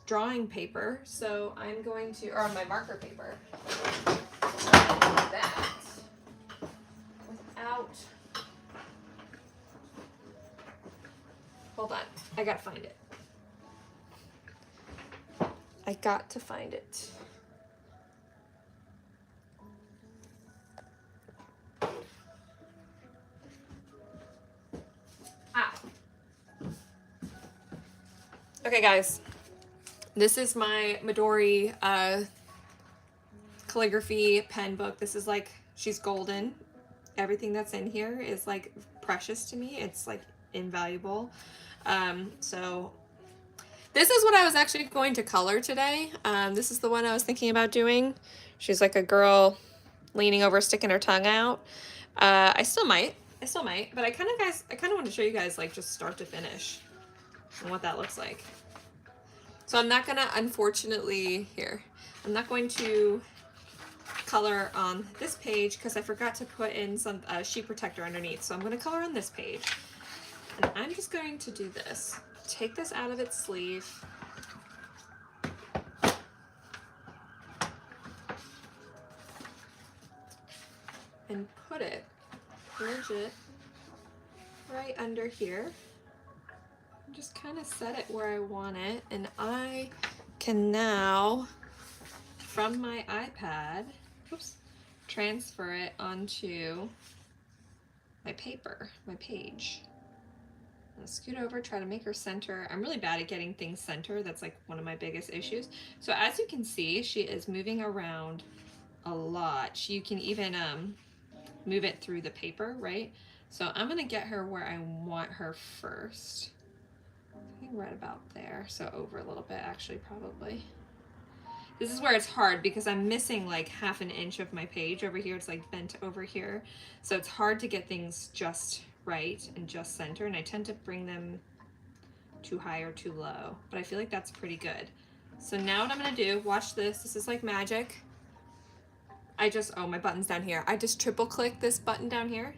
drawing paper. So I'm going to, or on my marker paper. That without, hold on, I gotta find it. I got to find it. Okay, guys, this is my Midori calligraphy pen book. This is like, she's golden. Everything that's in here is like precious to me. It's like invaluable. So this is what I was actually going to color today. This is the one I was thinking about doing. She's like a girl leaning over, sticking her tongue out. I still might, but I kind of want to show you guys like just start to finish and what that looks like. So I'm not gonna, unfortunately, I'm not going to color on this page because I forgot to put in some sheet protector underneath. So I'm gonna color on this page. And I'm just going to do this. Take this out of its sleeve. And put it, legit, right under here. Just kind of set it where I want it, and I can now, from my iPad, transfer it onto my paper, my page. I'm gonna scoot over, try to make her center. I'm really bad at getting things center. That's like one of my biggest issues. So as you can see, she is moving around a lot. You can even move it through the paper, right? So I'm gonna get her where I want her first. I think right about there, so over a little bit actually, probably. This is where it's hard because I'm missing like half an inch of my page over here. It's like bent over here, so it's hard to get things just right and just center, and I tend to bring them too high or too low, but I feel like that's pretty good. So now what I'm gonna do, watch this, this is like magic. Oh, my button's down here. I just triple click this button down here,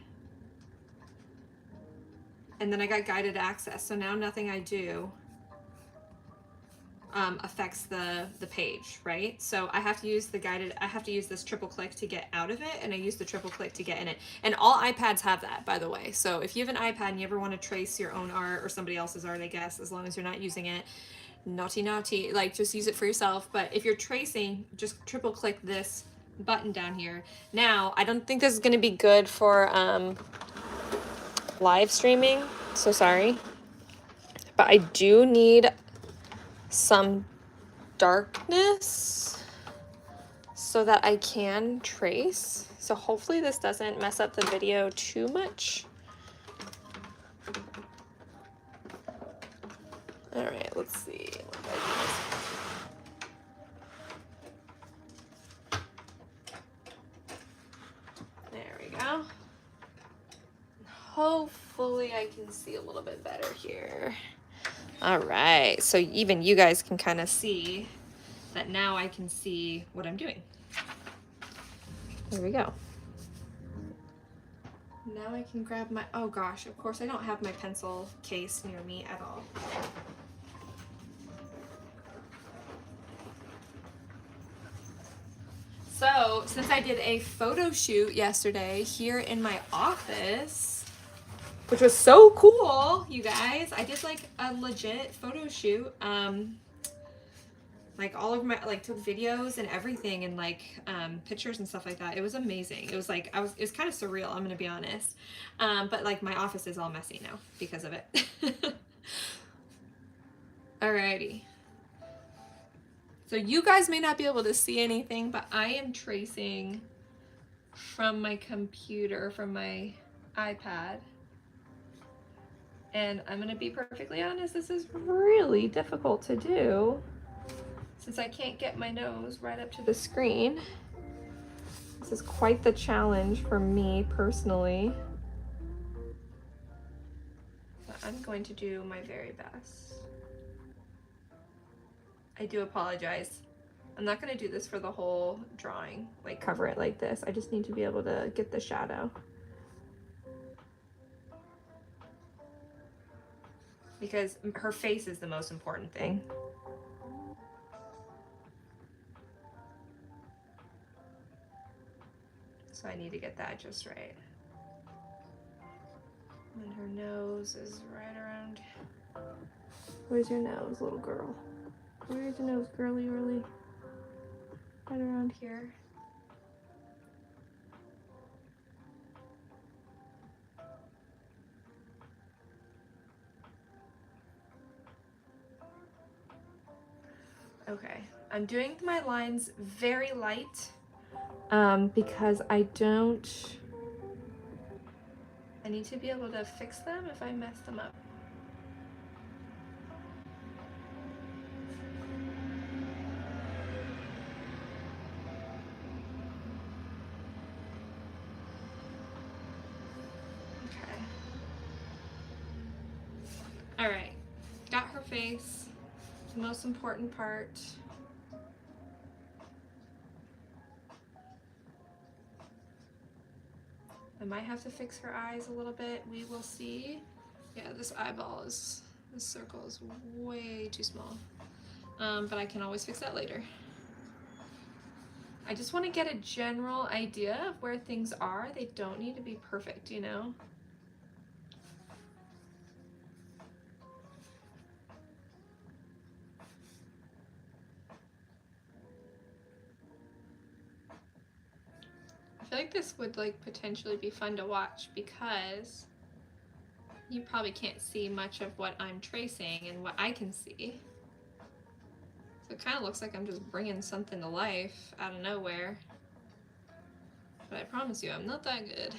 and then I got guided access. So now nothing I do affects the page, right? So I have to use this triple click to get out of it, and I use the triple click to get in it. And all iPads have that, by the way. So if you have an iPad and you ever want to trace your own art or somebody else's art, I guess, as long as you're not using it, naughty, like just use it for yourself. But if you're tracing, just triple click this button down here. Now, I don't think this is going to be good for live streaming, so sorry, but I do need some darkness so that I can trace. So hopefully this doesn't mess up the video too much. All right, let's see. There we go. Hopefully I can see a little bit better here. All right, so even you guys can kind of see that now I can see what I'm doing. There we go. Now I can grab my, oh gosh, of course I don't have my pencil case near me at all. So since I did a photo shoot yesterday here in my office, which was so cool, you guys. I did like a legit photo shoot. Like all of my, like took videos and everything, and like pictures and stuff like that. It was amazing. It was like, it was kind of surreal, I'm gonna be honest. But like my office is all messy now because of it. Alrighty. So you guys may not be able to see anything, but I am tracing from my computer, from my iPad. And I'm gonna be perfectly honest, this is really difficult to do since I can't get my nose right up to the screen. This is quite the challenge for me personally. I'm going to do my very best. I do apologize. I'm not going to do this for the whole drawing, like cover it like this. I just need to be able to get the shadow. Because her face is the most important thing. So I need to get that just right. And her nose is right around. Where's your nose, little girl? Where's your nose, girly, really? Right around here. Okay, I'm doing my lines very light because I need to be able to fix them if I mess them up. Okay. All right, got her face, the most important part. I might have to fix her eyes a little bit. We will see. Yeah, this circle is way too small. But I can always fix that later. I just want to get a general idea of where things are. They don't need to be perfect, you know? I feel like this would like potentially be fun to watch because you probably can't see much of what I'm tracing and what I can see. So it kind of looks like I'm just bringing something to life out of nowhere. But I promise you, I'm not that good.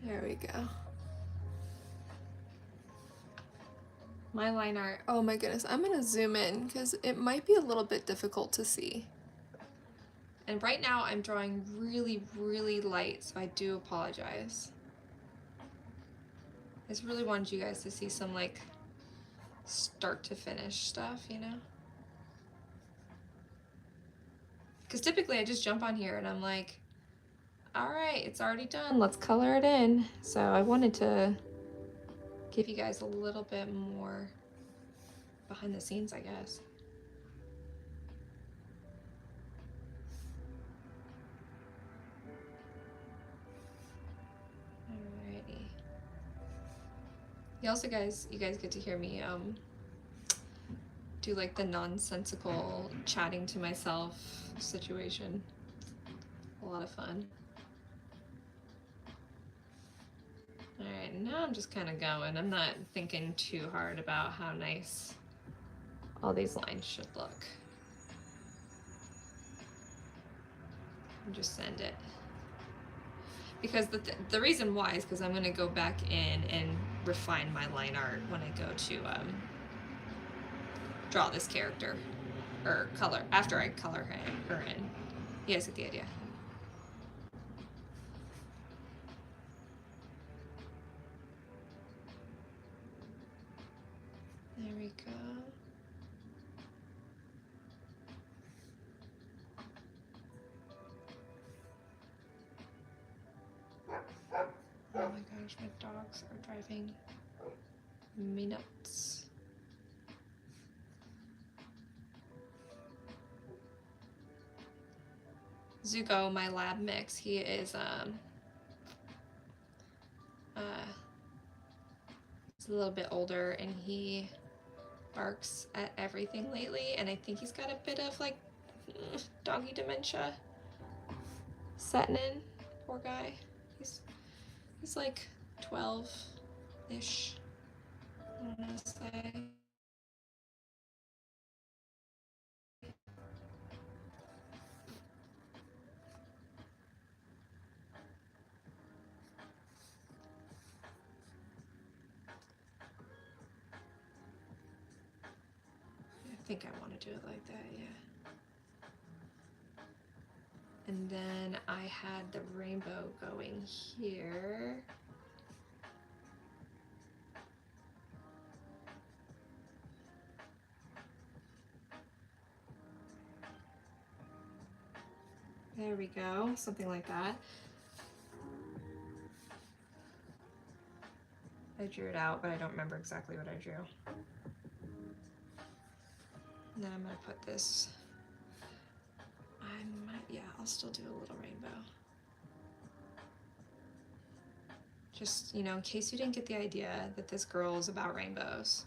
There we go. My line art, oh my goodness, I'm gonna zoom in because it might be a little bit difficult to see. And right now I'm drawing really, really light, so I do apologize. I just really wanted you guys to see some like start to finish stuff, you know? Because typically I just jump on here and I'm like, all right, it's already done, let's color it in. So I wanted to give you guys a little bit more behind the scenes, I guess. Alrighty. You guys get to hear me do like the nonsensical chatting to myself situation. A lot of fun. All right, now I'm just kind of going. I'm not thinking too hard about how nice all these lines should look. And just send it. Because the reason why is because I'm going to go back in and refine my line art when I go to draw this character, or color, after I color her in. You guys get the idea. There we go. Oh my gosh, my dogs are driving me nuts. Zuko, my lab mix, he is he's a little bit older and he barks at everything lately, and I think he's got a bit of like doggy dementia setting in. Poor guy. He's like 12-ish, I don't know what to say. think I want to do it like that, yeah. And then I had the rainbow going here. There we go, something like that. I drew it out, but I don't remember exactly what I drew. And then I'm gonna put this, yeah, I'll still do a little rainbow. Just, you know, in case you didn't get the idea that this girl is about rainbows.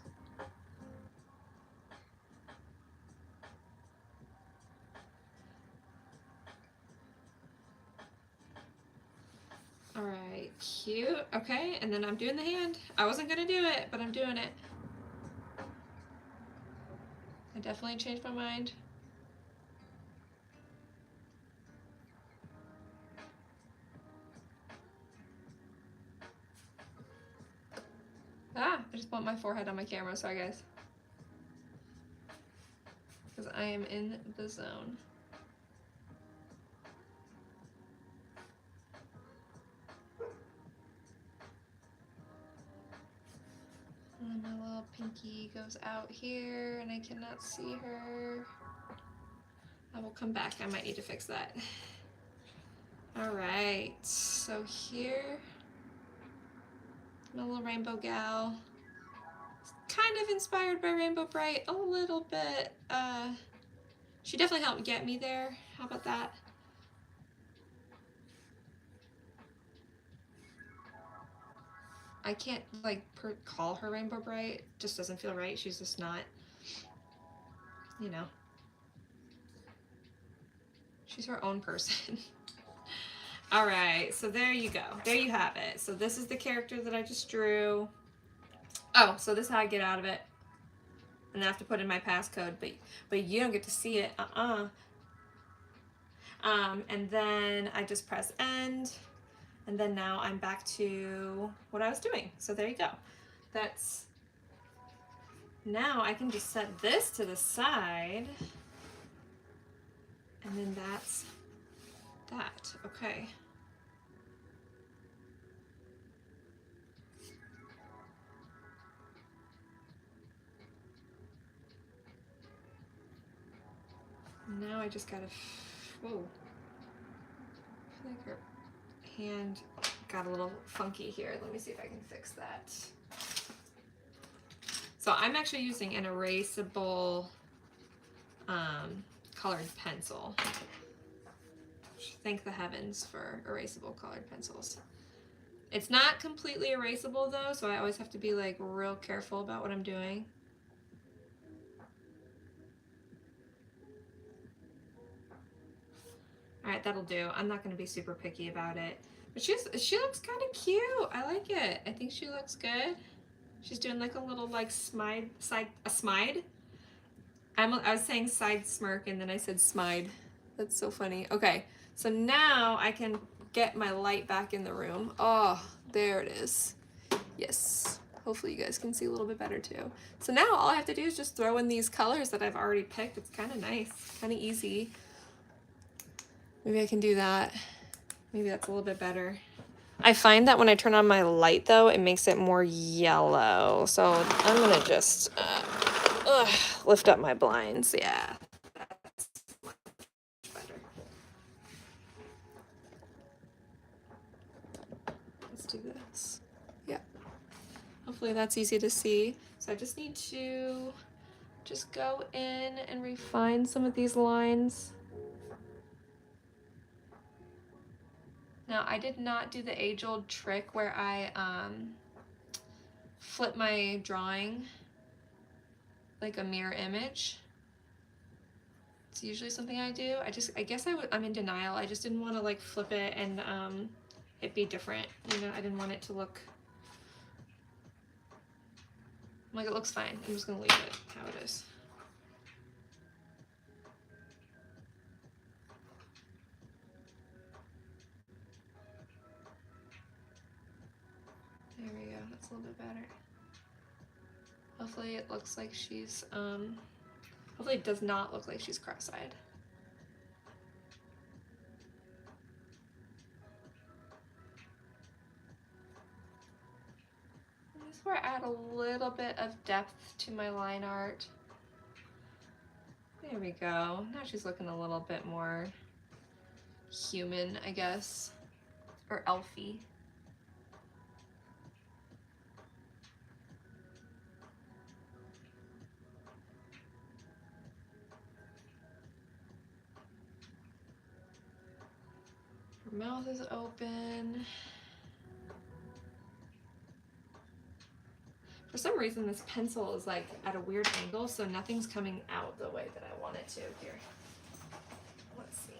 All right, cute, okay, and then I'm doing the hand. I wasn't gonna do it, but I'm doing it. I definitely changed my mind. Ah, I just bumped my forehead on my camera, sorry guys. Because I am in the zone. And my little pinky goes out here and I cannot see her. I will come back, I might need to fix that. All right, so here, my little rainbow gal. Kind of inspired by Rainbow Bright, a little bit. She definitely helped get me there. How about that? I can't like call her Rainbow Bright. Just doesn't feel right. She's just not, you know. She's her own person. All right, so there you go. There you have it. So this is the character that I just drew. Oh, so this is how I get out of it. And I have to put in my passcode, but you don't get to see it. And then I just press end. And then now I'm back to what I was doing. So there you go. That's, now I can just set this to the side. And then that's that, okay. Now I just gotta, whoa. I feel like her hand got a little funky here. Let me see if I can fix that. So I'm actually using an erasable colored pencil. Thank the heavens for erasable colored pencils. It's not completely erasable though, so I always have to be like real careful about what I'm doing. All right, that'll do. I'm not gonna be super picky about it. But she looks kind of cute. I like it. I think she looks good. She's doing like a little like smide. I was saying side smirk and then I said smide. That's so funny. Okay, so now I can get my light back in the room. Oh, there it is. Yes. Hopefully you guys can see a little bit better too. So now all I have to do is just throw in these colors that I've already picked. It's kind of nice, kind of easy. Maybe I can do that. Maybe that's a little bit better. I find that when I turn on my light though, it makes it more yellow. So I'm gonna just lift up my blinds. Yeah, that's much better. Let's do this. Yeah. Hopefully that's easy to see. So I just need to just go in and refine some of these lines. Now, I did not do the age-old trick where I flip my drawing like a mirror image. It's usually something I do. I guess I'm in denial. I just didn't want to like flip it and it be different. You know, I didn't want it to look like it looks fine. I'm just gonna leave it how it is. There we go, that's a little bit better. Hopefully it looks like she's Hopefully it does not look like she's cross-eyed. This is where I add a little bit of depth to my line art. There we go. Now she's looking a little bit more human, I guess, or elfy. Her mouth is open. For some reason, this pencil is like at a weird angle, so nothing's coming out the way that I want it to here. Let's see.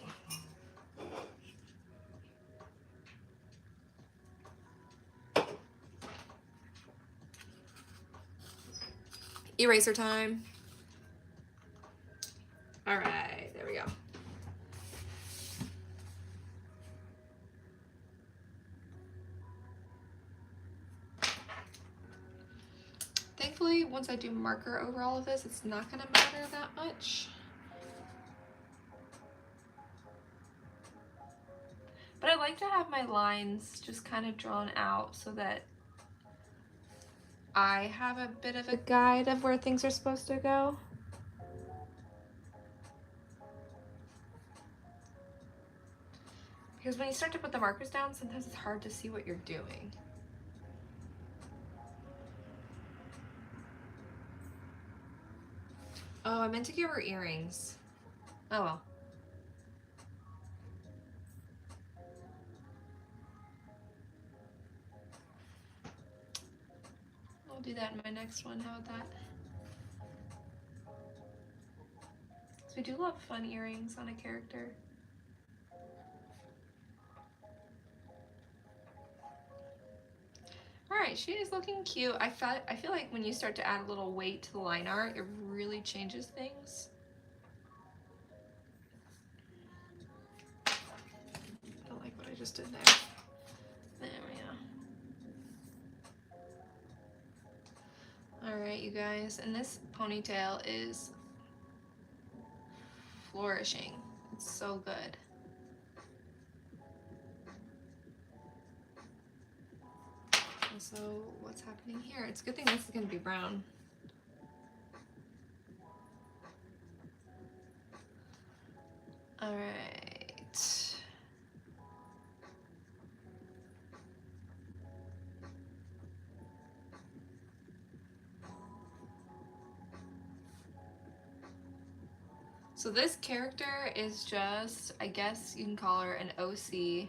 Eraser time. All right, there we go. Thankfully, once I do marker over all of this, it's not gonna matter that much. But I like to have my lines just kind of drawn out so that I have a bit of a guide of where things are supposed to go. Because when you start to put the markers down, sometimes it's hard to see what you're doing. Oh, I meant to give her earrings. Oh well. I'll do that in my next one. How about that? So we do love fun earrings on a character. All right, she is looking cute. I feel like when you start to add a little weight to the line art, it really changes things. I don't like what I just did there. There we go. All right, you guys, and this ponytail is flourishing. It's so good. So what's happening here? It's a good thing this is going to be brown. All right. So this character is just, I guess you can call her an OC.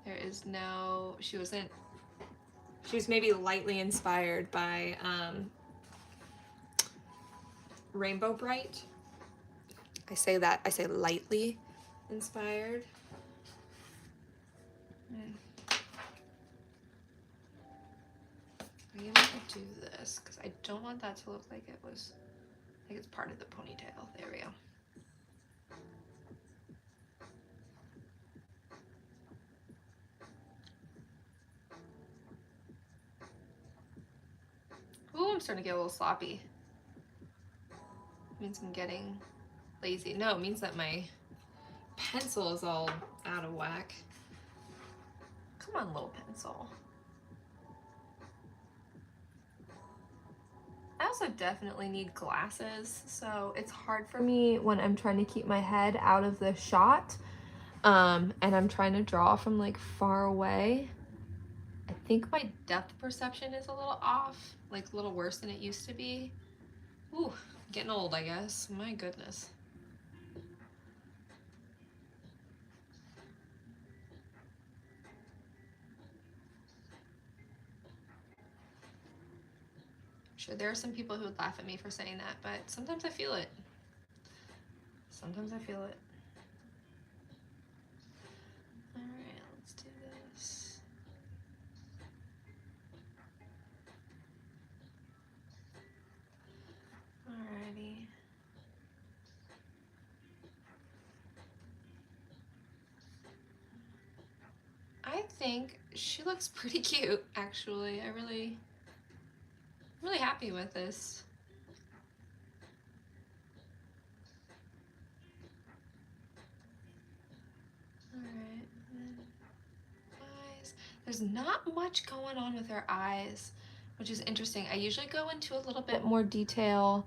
There is no, she was maybe lightly inspired by Rainbow Bright. I say lightly inspired. I'm gonna do this because I don't want that to look like it was, like it's part of the ponytail. There we go. Ooh, I'm starting to get a little sloppy. It means I'm getting lazy. No, it means that my pencil is all out of whack. Come on, little pencil. I also definitely need glasses, so it's hard for me when I'm trying to keep my head out of the shot, and I'm trying to draw from like far away. I think my depth perception is a little off, like a little worse than it used to be. Ooh, getting old, I guess. My goodness. Sure, there are some people who would laugh at me for saying that, but sometimes I feel it. Sometimes I feel it. All right, let's do this. Alrighty. I think she looks pretty cute, actually. I'm really happy with this. There's not much going on with her eyes, which is interesting. I usually go into a little bit more detail,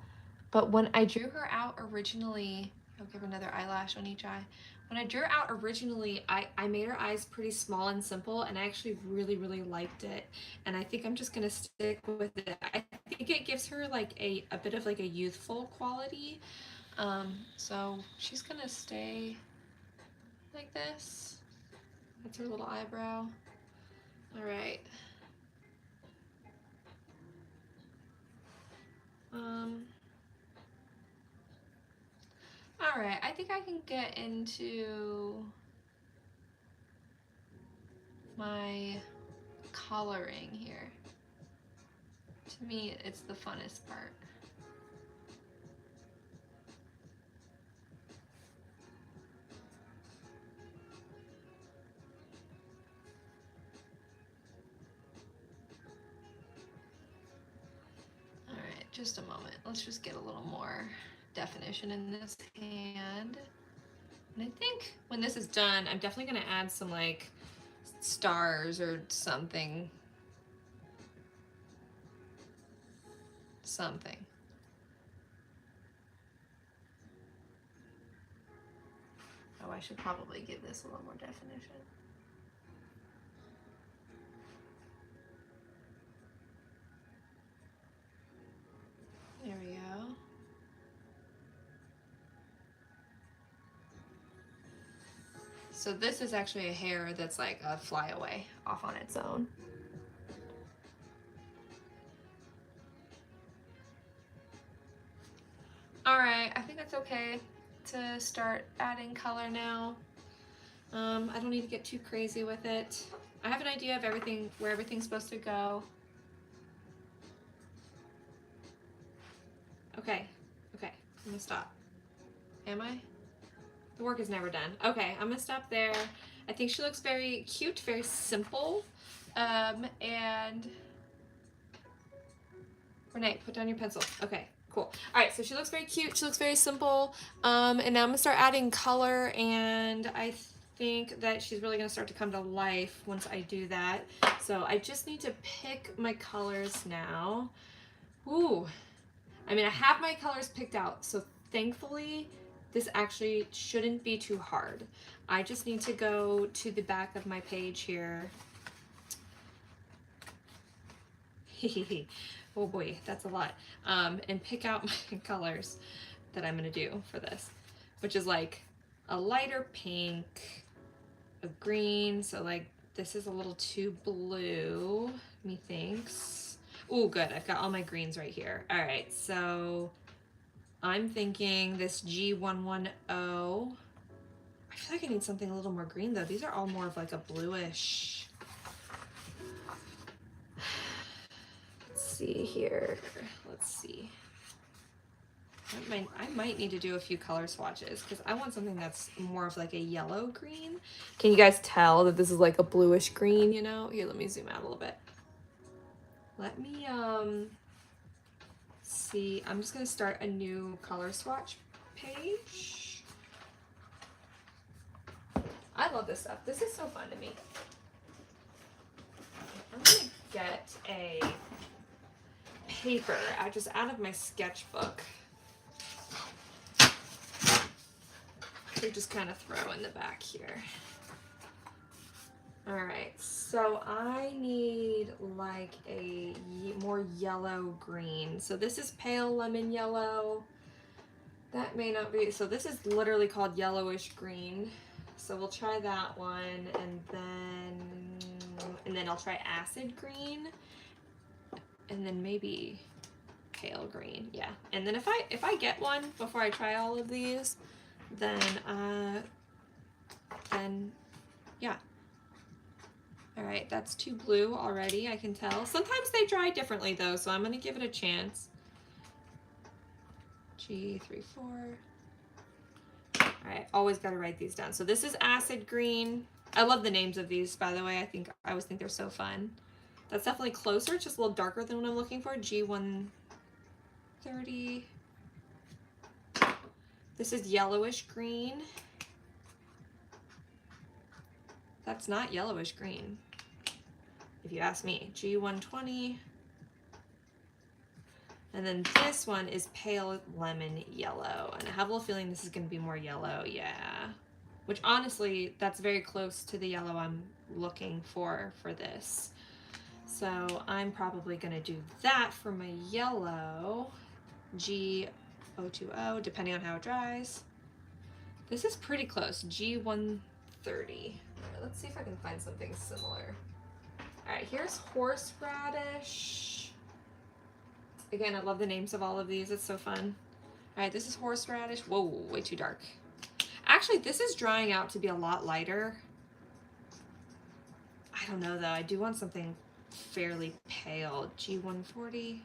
but when I drew her out originally, I'll give her another eyelash on each eye. When I drew her out originally, I made her eyes pretty small and simple, and I actually really liked it. And I think I'm just gonna stick with it. I think it gives her like a bit of like a youthful quality. So she's gonna stay like this. That's her little eyebrow. All right. All right, I think I can get into my coloring here. To me, it's the funnest part. All right, just a moment. Let's just get a little more definition in this hand. And I think when this is done, I'm definitely gonna add some like stars or something. Something. Oh, I should probably give this a little more definition. There we go. So this is actually a hair that's like a flyaway off on its own. All right, I think that's okay to start adding color now. I don't need to get too crazy with it. I have an idea of everything, where everything's supposed to go. Okay, I'm gonna stop. Am I? The work is never done. Okay, I'm gonna stop there. I think she looks very cute, very simple. And Renee, put down your pencil. Okay, cool. All right, so she looks very cute. She looks very simple. And now I'm gonna start adding color, and I think that she's really gonna start to come to life once I do that. So I just need to pick my colors now. Ooh, I mean, I have my colors picked out, so thankfully this actually shouldn't be too hard. I just need to go to the back of my page here. Oh boy, that's a lot. And pick out my colors that I'm gonna do for this, which is like a lighter pink, a green, so like this is a little too blue, methinks. Oh good, I've got all my greens right here. All right, so I'm thinking this G110. I feel like I need something a little more green though. These are all more of like a bluish. Let's see here. Let's see. I might need to do a few color swatches because I want something that's more of like a yellow green. Can you guys tell that this is like a bluish green, you know? Here, let me zoom out a little bit. Let me see. I'm just gonna start a new color swatch page. I love this stuff. This is so fun to me. I'm gonna get a paper just out of my sketchbook to just kind of throw in the back here. All right, so I need like a more yellow green. So this is pale lemon yellow. That may not be, so this is literally called yellowish green. So we'll try that one, and then I'll try acid green, and then maybe pale green. Yeah, and then if I get one before I try all of these, then yeah. All right, that's too blue already, I can tell. Sometimes they dry differently though, so I'm gonna give it a chance. G34. All right, always gotta write these down. So this is acid green. I love the names of these, by the way. I always think they're so fun. That's definitely closer, it's just a little darker than what I'm looking for. G130. This is yellowish green. That's not yellowish green. if you ask me. G120. And then this one is pale lemon yellow. And I have a little feeling this is going to be more yellow. Yeah. Which honestly, that's very close to the yellow I'm looking for this. So I'm probably going to do that for my yellow. G020, depending on how it dries. This is pretty close. G130. Let's see if I can find something similar. All right, here's horseradish. Again, I love the names of all of these. It's so fun. All right, this is horseradish. Whoa, way too dark. Actually, this is drying out to be a lot lighter. I don't know though. I do want something fairly pale. G140.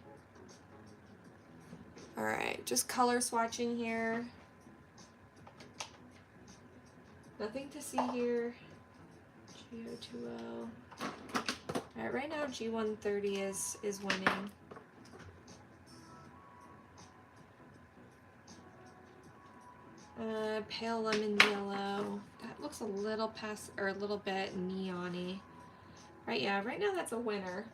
All right, just color swatching here. Nothing to see here. G020. All right, right now G130 is winning. Pale lemon yellow. That looks a little past or a little bit neon-y. Right, yeah, right now that's a winner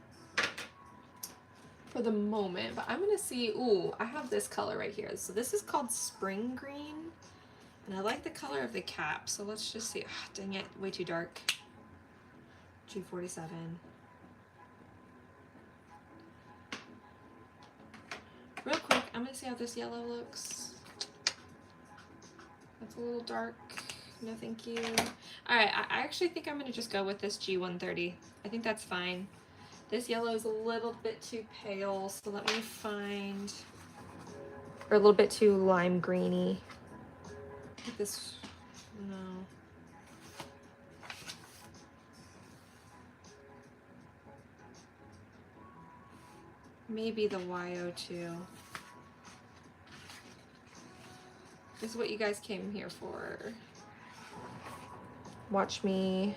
for the moment. But I'm gonna see. Ooh, I have this color right here. So this is called Spring Green, and I like the color of the cap. So let's just see. Oh, dang it, way too dark. G47. Real quick, I'm gonna see how this yellow looks. That's a little dark. No, thank you. All right, I actually think I'm gonna just go with this G130. I think that's fine. This yellow is a little bit too pale, so let me find, or a little bit too lime greeny. This, no. Maybe the Y02. This is what you guys came here for. Watch me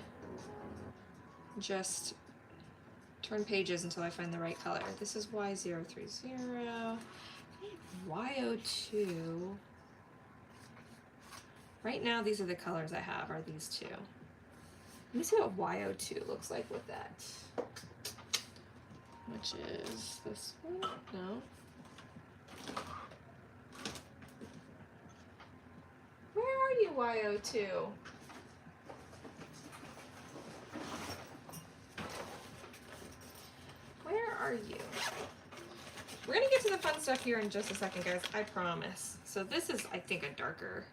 just turn pages until I find the right color. This is Y030. Y02. Right now, these are the colors I have, are these two. Let me see what Y02 looks like with that. Which is this one? No. Where are you, Y02? Where are you? We're gonna get to the fun stuff here in just a second, guys. I promise. So this is, I think, a darker.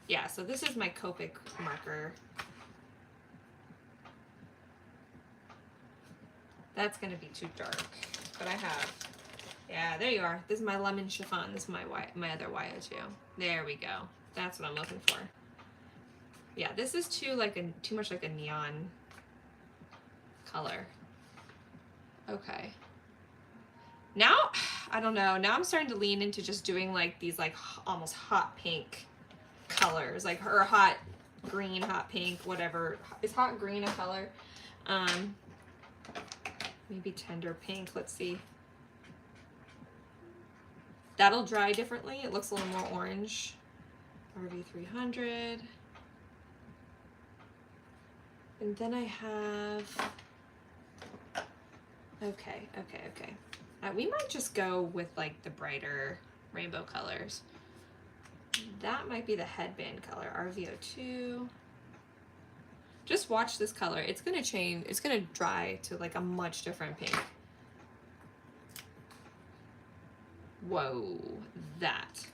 Yeah, so this is my Copic marker. That's gonna be too dark, but I have. Yeah, there you are. This is my lemon chiffon. This is my other Y02. There we go. That's what I'm looking for. Yeah, this is too much like a neon color. Okay. Now, I don't know. Now I'm starting to lean into just doing like these like almost hot pink colors, like or hot green, hot pink, whatever. Is hot green a color? Maybe tender pink. Let's see. That'll dry differently. It looks a little more orange. RV300. And then I have, okay. We might just go with like the brighter rainbow colors. That might be the headband color, RV02. Just watch this color. It's gonna change, it's gonna dry to like a much different pink. Whoa, that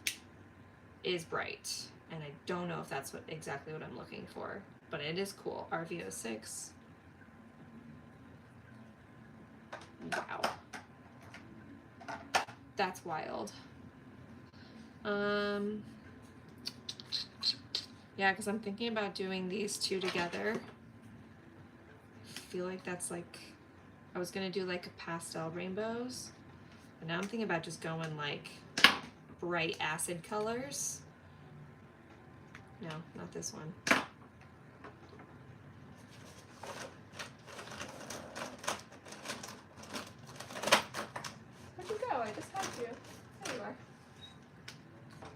is bright. And I don't know if that's exactly what I'm looking for, but it is cool. RV06. Wow. That's wild. Yeah, because I'm thinking about doing these two together. I feel like that's like, I was gonna do like pastel rainbows, but now I'm thinking about just going like bright acid colors. No, not this one. Where'd you go? I just had you. There you are.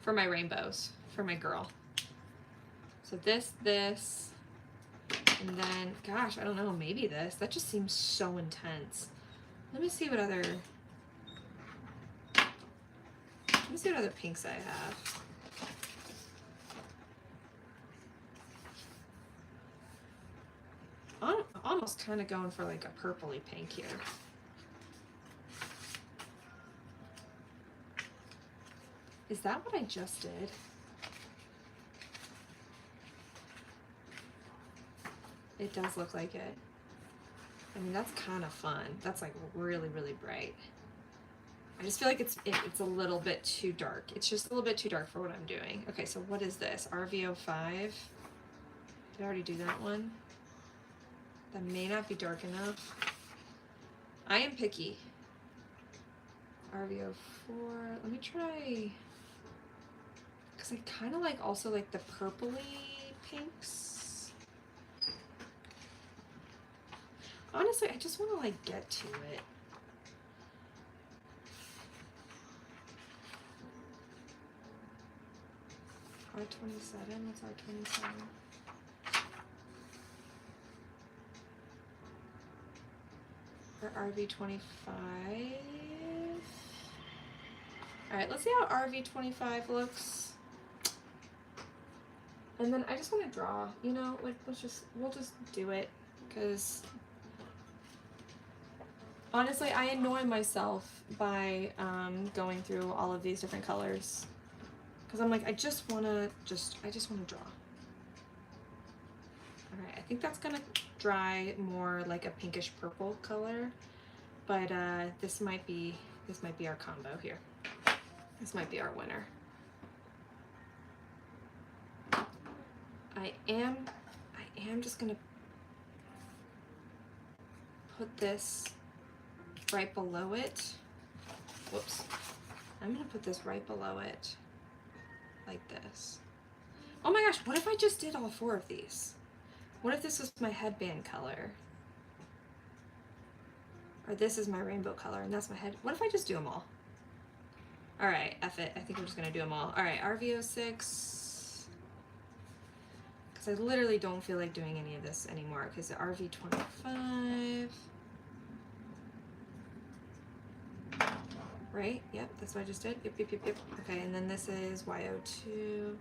For my rainbows, for my girl. So this, And then, gosh, I don't know, maybe this. That just seems so intense. Let me see what other pinks I have. I'm almost kind of going for like a purpley pink here. Is that what I just did? It does look like it. I mean, that's kind of fun. That's like really, really bright. I just feel like it's a little bit too dark. It's just a little bit too dark for what I'm doing. Okay, so what is this? RV05. Did I already do that one? That may not be dark enough. I am picky. RV04. Let me try, because I kind of like also like the purpley pinks. Honestly, I just want to like get to it. R27, what's R27? Or RV25. Alright, let's see how RV25 looks. And then I just want to draw, you know, like we'll just do it, because honestly I annoy myself by going through all of these different colors, because I'm like, I just want to draw. Alright, I think that's gonna dry more like a pinkish purple color, but this might be our combo here. This might be our winner. I am just gonna put this right below it. Whoops. I'm gonna put this right below it like this. Oh my gosh, what if I just did all 4 of these? What if this was my headband color? Or this is my rainbow color and that's my head. What if I just do them all? All right, F it. I think we're just gonna do them all. All right, RV06. Because I literally don't feel like doing any of this anymore. Because the RV25. Right? Yep, that's what I just did. Yep. Okay, and then this is Y02.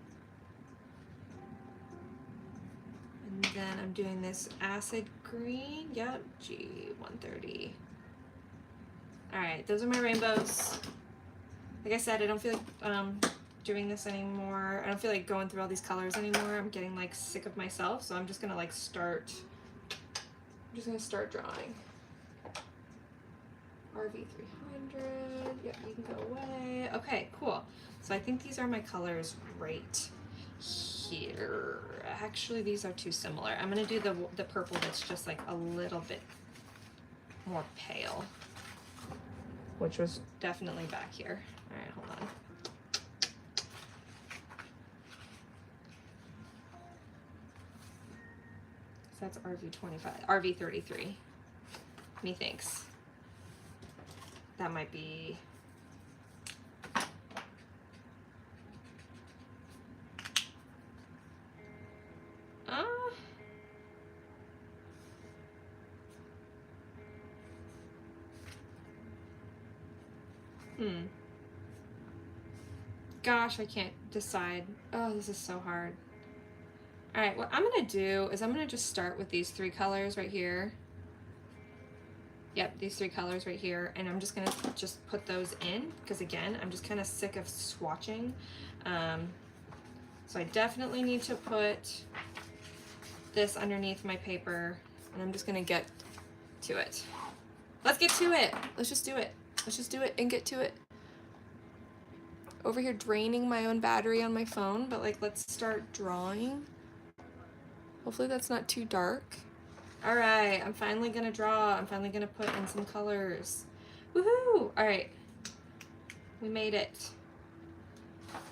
And then I'm doing this acid green. Yep, G130. Alright, those are my rainbows. Like I said, I don't feel like doing this anymore. I don't feel like going through all these colors anymore. I'm getting like sick of myself, so I'm just gonna like start drawing. RV300, yep, you can go away. Okay, cool. So I think these are my colors right here. Actually, these are too similar. I'm gonna do the purple that's just like a little bit more pale, which was definitely back here. All right, hold on. So that's RV25, RV33, methinks. That might be, gosh, I can't decide. Oh, this is so hard. All right, what I'm gonna do is I'm gonna just start with these 3 colors right here. Yep, these 3 colors right here, and I'm just gonna just put those in, because again, I'm just kind of sick of swatching. So I definitely need to put this underneath my paper, and I'm just gonna get to it. Let's get to it. Let's just do it. Let's just do it and get to it. Over here draining my own battery on my phone, but like, let's start drawing. Hopefully that's not too dark. All right, I'm finally gonna draw. I'm finally gonna put in some colors. Woohoo! All right, we made it.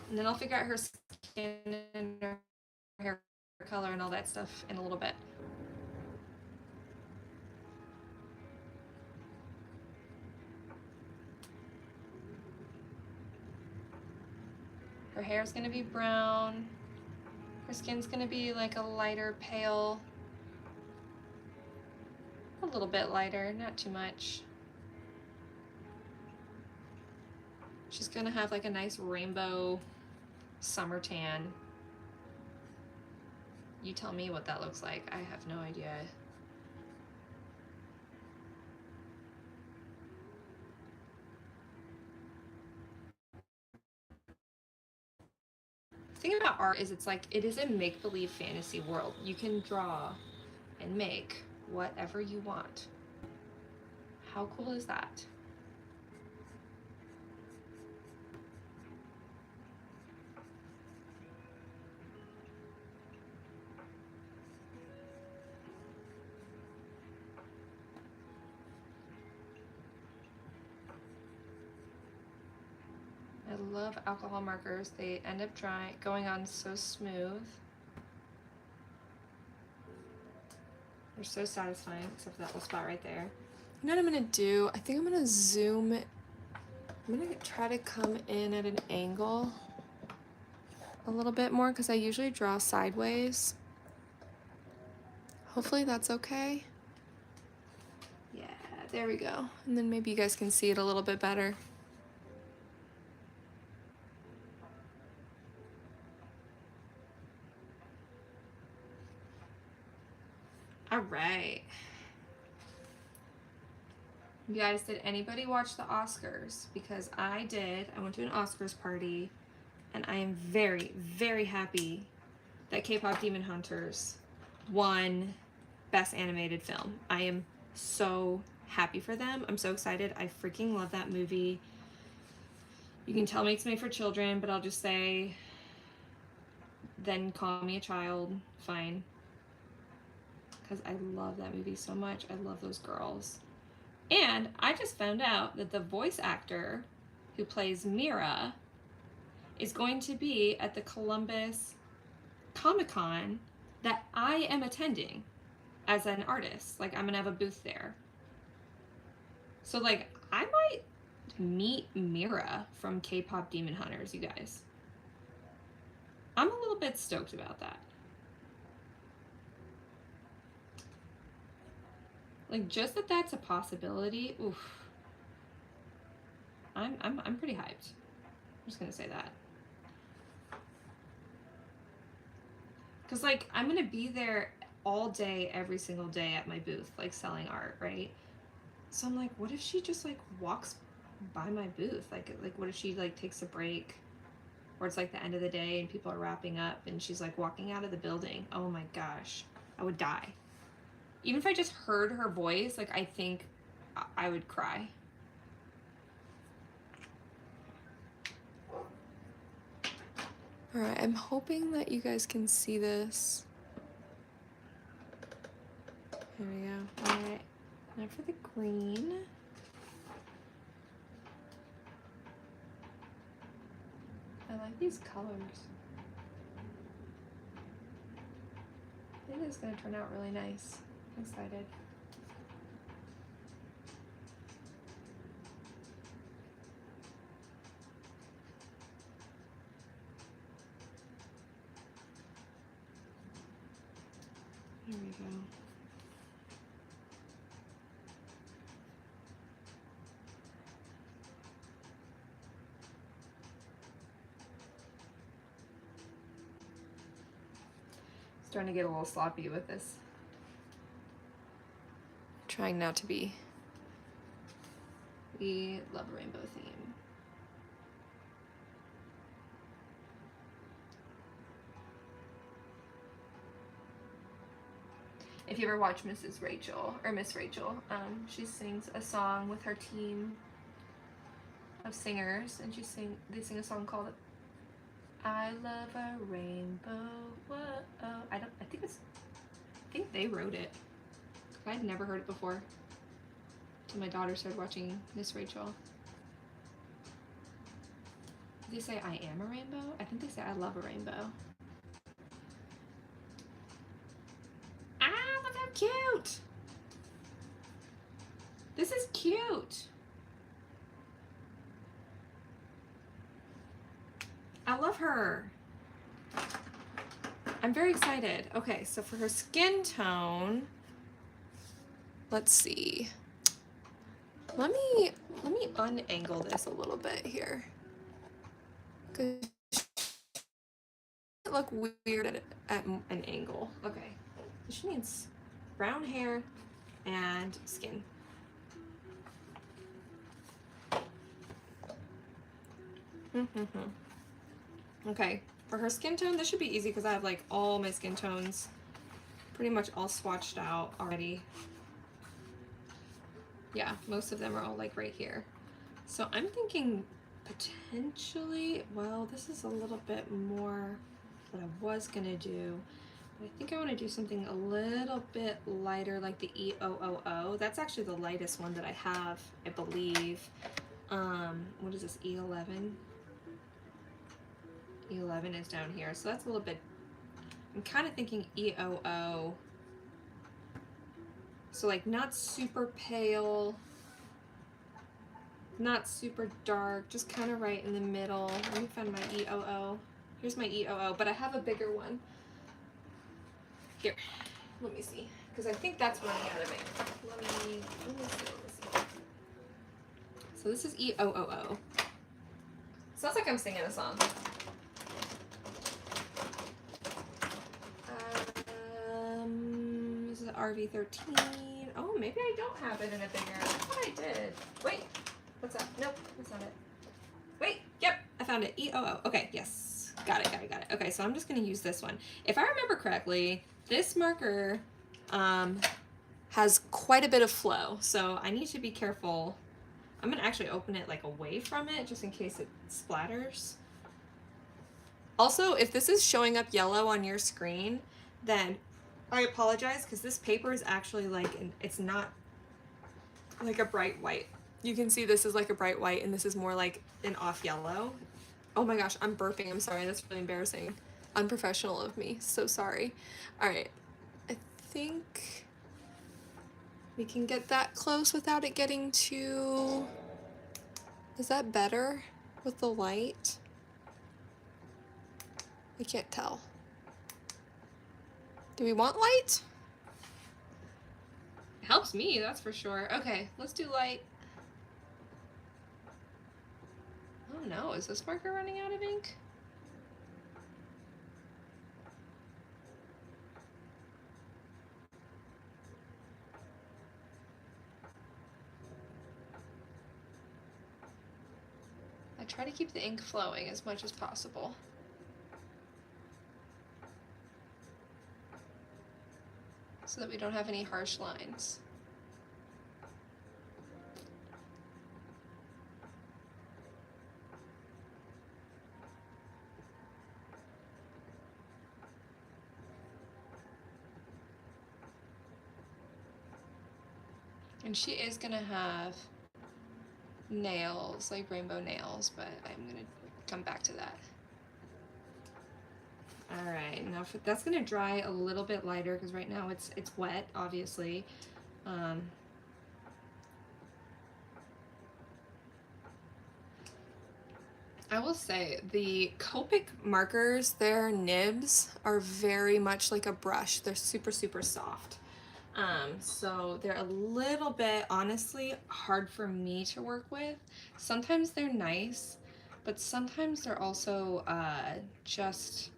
And then I'll figure out her skin and her hair color and all that stuff in a little bit. Her hair's gonna be brown. Her skin's gonna be like a lighter pale. A little bit lighter, not too much. She's gonna have like a nice rainbow summer tan. You tell me what that looks like. I have no idea. The thing about art is it's like, it is a make-believe fantasy world. You can draw and make whatever you want. How cool is that? I love alcohol markers. They end up going on so smooth. They're so satisfying, except for that little spot right there. You know what I'm gonna do? I think I'm gonna zoom it. I'm gonna try to come in at an angle a little bit more because I usually draw sideways. Hopefully that's okay. Yeah, there we go. And then maybe you guys can see it a little bit better. All right. You guys, did anybody watch the Oscars? Because I did. I went to an Oscars party, and I am very, very happy that K-pop Demon Hunters won Best Animated Film. I am so happy for them. I'm so excited. I freaking love that movie. You can tell me it's made for children, but I'll just say, then call me a child. Fine. Because I love that movie so much. I love those girls. And I just found out that the voice actor who plays Mira is going to be at the Columbus Comic-Con that I am attending as an artist. Like, I'm gonna have a booth there. So, like, I might meet Mira from K-pop Demon Hunters, you guys. I'm a little bit stoked about that. Like, just that that's a possibility, oof. I'm pretty hyped. I'm just gonna say that. Cause like, I'm gonna be there all day, every single day at my booth, like selling art, right? So I'm like, what if she just like walks by my booth? Like what if she like takes a break, or it's like the end of the day and people are wrapping up and she's like walking out of the building? Oh my gosh, I would die. Even if I just heard her voice, like, I think I would cry. All right, I'm hoping that you guys can see this. There we go. All right, now for the green. I like these colors. I think it's gonna turn out really nice. I'm excited. Here we go. Starting to get a little sloppy with this. Trying not to be. We love a rainbow theme. If you ever watch Mrs. Rachel, or Miss Rachel, she sings a song with her team of singers, and they sing a song called I Love a Rainbow, whoa. I think they wrote it. I'd never heard it before until my daughter started watching Miss Rachel. Did they say I am a rainbow? I think they say I love a rainbow. Ah, look how cute! This is cute. I love her. I'm very excited. Okay, so for her skin tone, let's see. Let me unangle this a little bit here. Cause it look weird at an angle. Okay. She needs brown hair and skin. Okay, for her skin tone, this should be easy because I have like all my skin tones pretty much all swatched out already. Yeah, most of them are all like right here. So I'm thinking potentially, well, this is a little bit more what I was gonna do. I think I want to do something a little bit lighter like the E000. That's actually the lightest one that I have, I believe. What is this, E11? E11 is down here, so that's a little bit, I'm kind of thinking E00. So like not super pale, not super dark, just kind of right in the middle. Let me find my E00. Here's my E00, but I have a bigger one. Here, let me see, because I think that's running out of ink. Let me see. So this is E000. Sounds like I'm singing a song. This is RV13. Oh, maybe I don't have it in a bigger. I thought I did. Wait, what's that? Nope, that's not it. Wait, yep, I found it. E00. Okay, yes, got it. Okay, so I'm just gonna use this one. If I remember correctly, this marker has quite a bit of flow, so I need to be careful. I'm gonna actually open it like away from it just in case it splatters. Also, if this is showing up yellow on your screen, then I apologize because this paper is actually like, it's not like a bright white. You can see this is like a bright white and this is more like an off yellow. Oh my gosh, I'm burping. I'm sorry. That's really embarrassing. Unprofessional of me. So sorry. All right. I think we can get that close without it getting too... Is that better with the light? I can't tell. Do we want light? It helps me, that's for sure. Okay, let's do light. Oh no, is this marker running out of ink? I try to keep the ink flowing as much as possible. So that we don't have any harsh lines. And she is gonna have nails, like rainbow nails, but I'm gonna come back to that. All right, now that's gonna dry a little bit lighter because right now it's wet, obviously. I will say the Copic markers, their nibs are very much like a brush. They're super, super soft. So they're a little bit, honestly, hard for me to work with. Sometimes they're nice, but sometimes they're also just,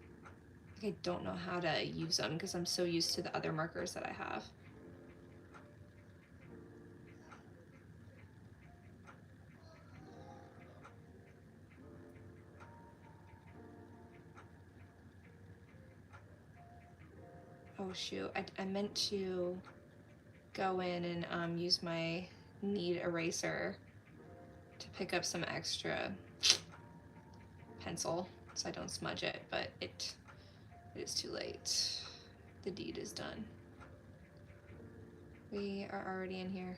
I don't know how to use them because I'm so used to the other markers that I have. Oh shoot, I meant to go in and use my knead eraser to pick up some extra pencil so I don't smudge it, but it is too late. The deed is done. We are already in here.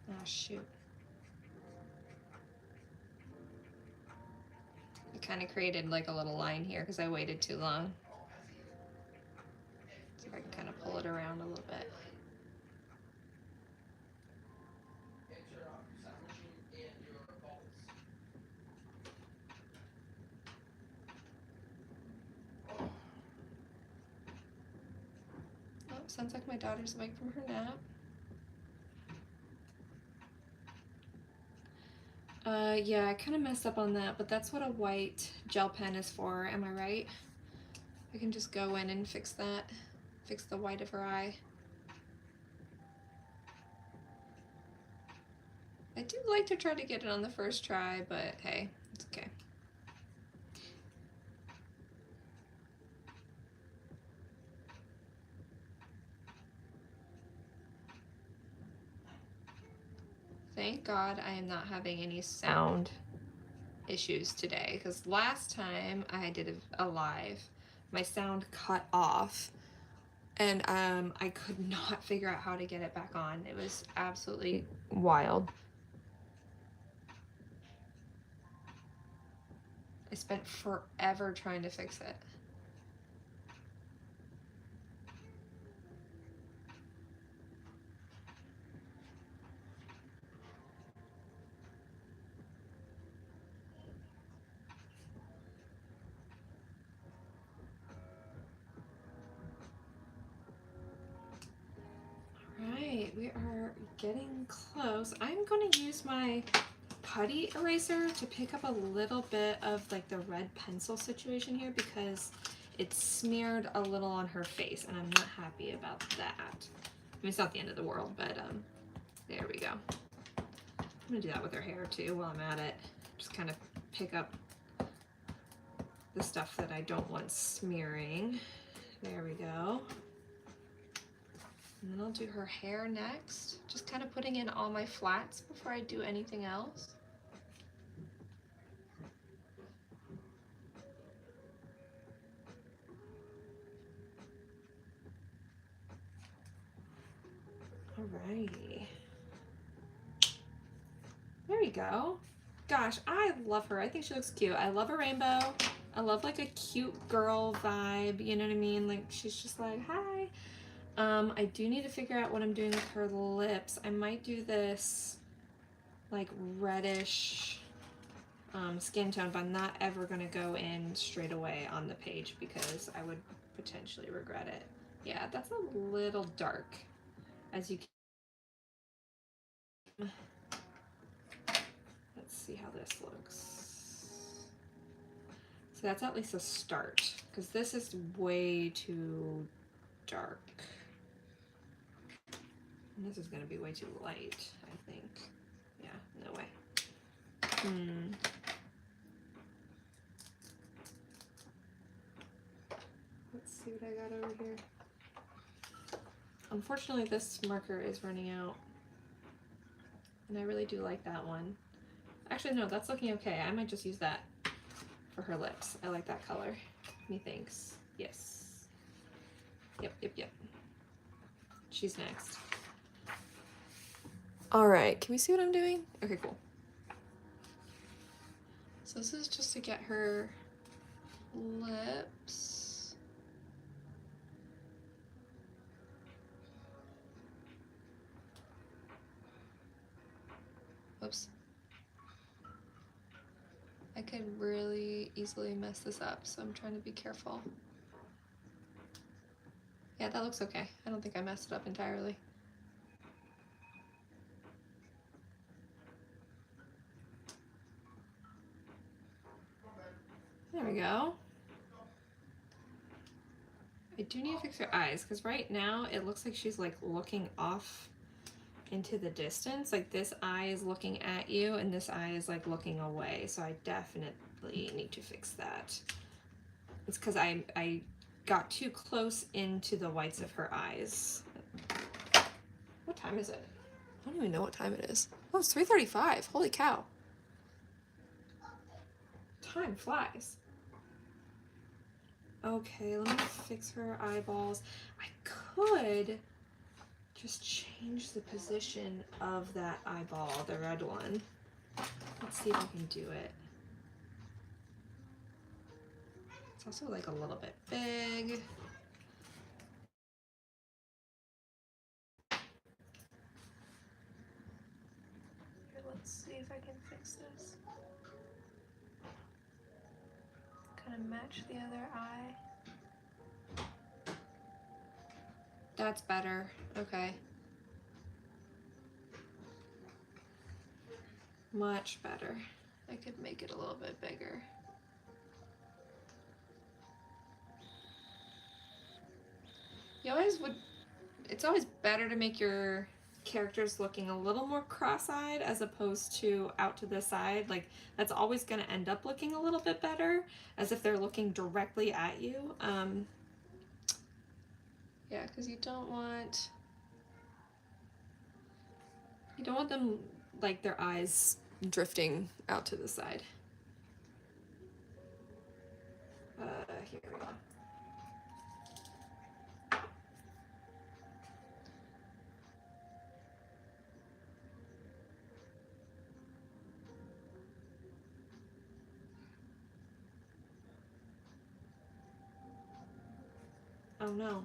Oh shoot. I kind of created like a little line here because I waited too long. See if I can kind of pull it around a little bit. sounds like my daughter's awake from her nap. Yeah, I kind of messed up on that, but that's what a white gel pen is for, am I right? I can just go in and fix that, fix the white of her eye. I do like to try to get it on the first try, but hey, it's okay. Thank God I am not having any sound issues today, because last time I did a live, my sound cut off, and I could not figure out how to get it back on. It was absolutely wild. I spent forever trying to fix it. Right, we are getting close. I'm going to use my putty eraser to pick up a little bit of like the red pencil situation here, because it's smeared a little on her face and I'm not happy about that. I mean, it's not the end of the world, but there we go. I'm gonna do that with her hair too while I'm at it. Just kind of pick up the stuff that I don't want smearing. There we go. And then I'll do her hair next. Just kind of putting in all my flats before I do anything else. Alrighty. There you go. Gosh, I love her. I think she looks cute. I love a rainbow. I love like a cute girl vibe, you know what I mean? Like she's just like, hi. I do need to figure out what I'm doing with her lips. I might do this like reddish skin tone, but I'm not ever gonna go in straight away on the page because I would potentially regret it. Yeah, that's a little dark, as you can. Let's see how this looks. So that's at least a start, because this is way too dark. And this is gonna be way too light, I think. Yeah, no way. Let's see what I got over here. Unfortunately, this marker is running out. And I really do like that one. Actually, no, that's looking okay. I might just use that for her lips. I like that color. Methinks. Yes. Yep. She's next. All right, can we see what I'm doing? Okay, cool. So this is just to get her lips. Oops. I could really easily mess this up, so I'm trying to be careful. Yeah, that looks okay. I don't think I messed it up entirely. There we go. I do need to fix her eyes, because right now it looks like she's like looking off into the distance. Like this eye is looking at you and this eye is like looking away. So I definitely need to fix that. It's because I got too close into the whites of her eyes. What time is it? I don't even know what time it is. Oh, it's 3:35. Holy cow. Time flies. Okay, let me fix her eyeballs. I could just change the position of that eyeball, the red one. Let's see if I can do it. It's also like a little bit big. Here, let's see if I can fix this. Kind of match the other eye. That's better. Okay. Much better. I could make it a little bit bigger. You always would, it's always better to make your characters looking a little more cross-eyed as opposed to out to the side. Like, that's always going to end up looking a little bit better as if they're looking directly at you. Yeah, because you don't want them like their eyes drifting out to the side. Here we go. Oh no,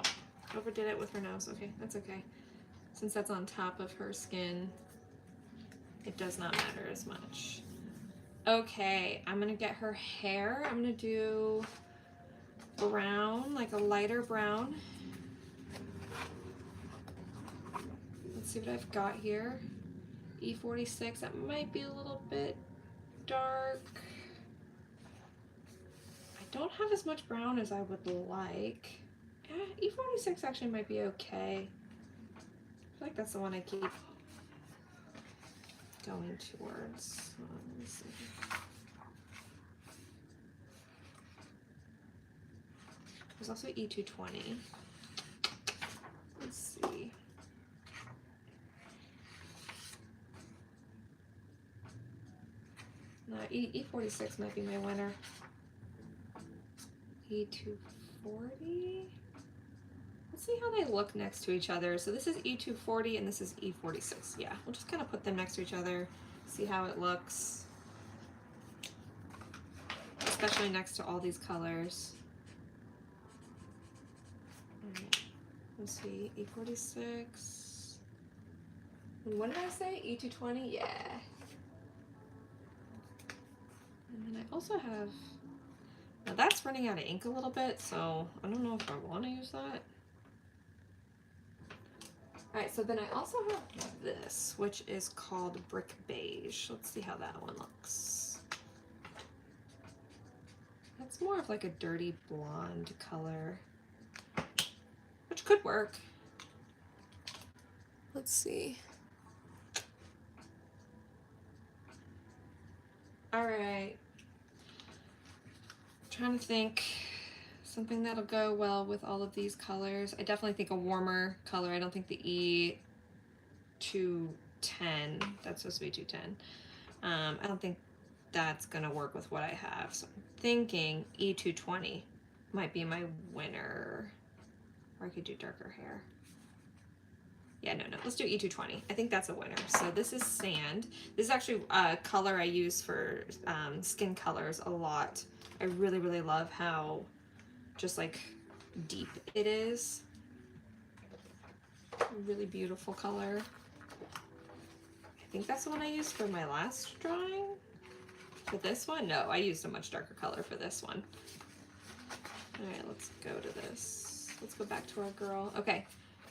overdid it with her nose. Okay, that's okay. Since that's on top of her skin, it does not matter as much. Okay, I'm gonna get her hair. I'm gonna do brown, like a lighter brown. Let's see what I've got here. E46, that might be a little bit dark. I don't have as much brown as I would like. E46 actually might be okay. I feel like that's the one I keep going towards. Let me see. There's also E220. Let's see. No, E46 might be my winner. E240. Let's see how they look next to each other. So this is E240 and this is E46. Yeah, we'll just kind of put them next to each other, see how it looks. Especially next to all these colors. Let's see, E46. And what did I say? E220? Yeah. And then I also have, now that's running out of ink a little bit, so I don't know if I want to use that. Alright, so then I also have this, which is called Brick Beige. Let's see how that one looks. That's more of like a dirty blonde color, which could work. Let's see. Alright. Trying to think something that'll go well with all of these colors. I definitely think a warmer color. I don't think the E210, that's supposed to be 210. I don't think that's gonna work with what I have. So I'm thinking E220 might be my winner. Or I could do darker hair. Yeah, no, let's do E220. I think that's a winner. So this is Sand. This is actually a color I use for skin colors a lot. I really, really love how just like deep it is. Really beautiful color. I think that's the one I used for my last drawing. For this one? No, I used a much darker color for this one. All right, let's go to this. Let's go back to our girl. Okay,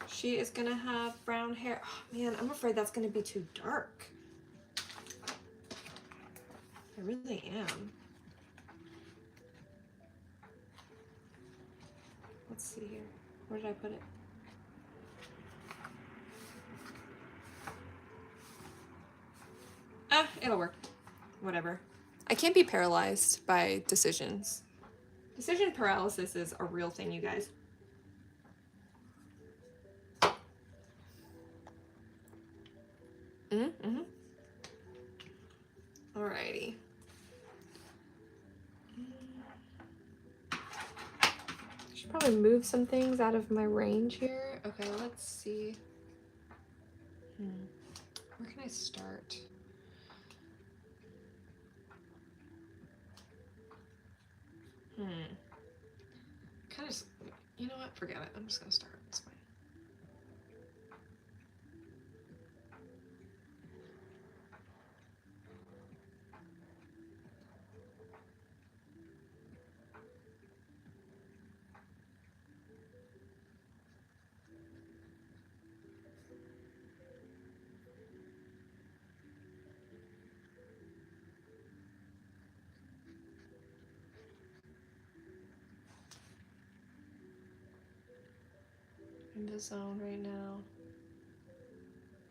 she is gonna have brown hair. Oh man, I'm afraid that's gonna be too dark. I really am. Let's see here. Where did I put it? It'll work. Whatever. I can't be paralyzed by decisions. Decision paralysis is a real thing, you guys. Alrighty. Should probably move some things out of my range here. Okay, let's see. Where can I start? Kind of, you know what? Forget it. I'm just gonna start. It's fine. the zone right now.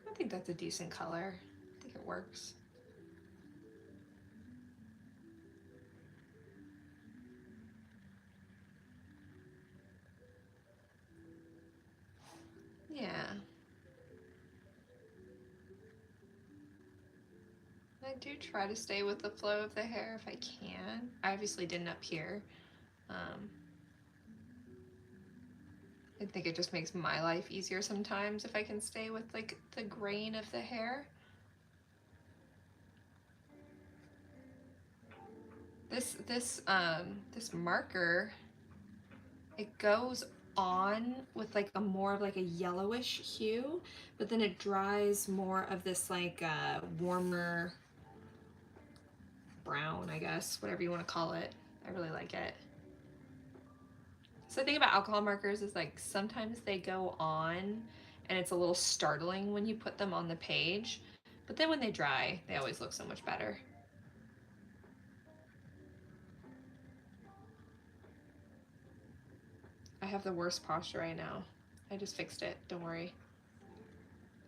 I think that's a decent color. I think it works. Yeah. I do try to stay with the flow of the hair if I can. I obviously didn't up here. I think it just makes my life easier sometimes if I can stay with like the grain of the hair. This marker, it goes on with like a more of like a yellowish hue, but then it dries more of this like warmer brown, I guess, whatever you want to call it. I really like it. So the thing about alcohol markers is like sometimes they go on and it's a little startling when you put them on the page, but then when they dry, they always look so much better. I have the worst posture right now. I just fixed it, don't worry.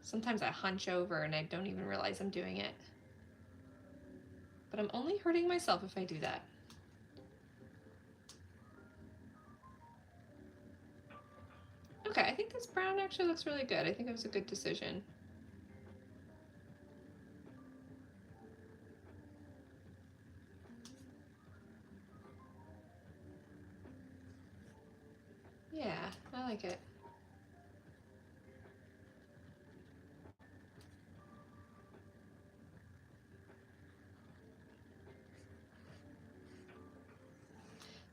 Sometimes I hunch over and I don't even realize I'm doing it. But I'm only hurting myself if I do that. Okay, I think this brown actually looks really good. I think it was a good decision. Yeah, I like it.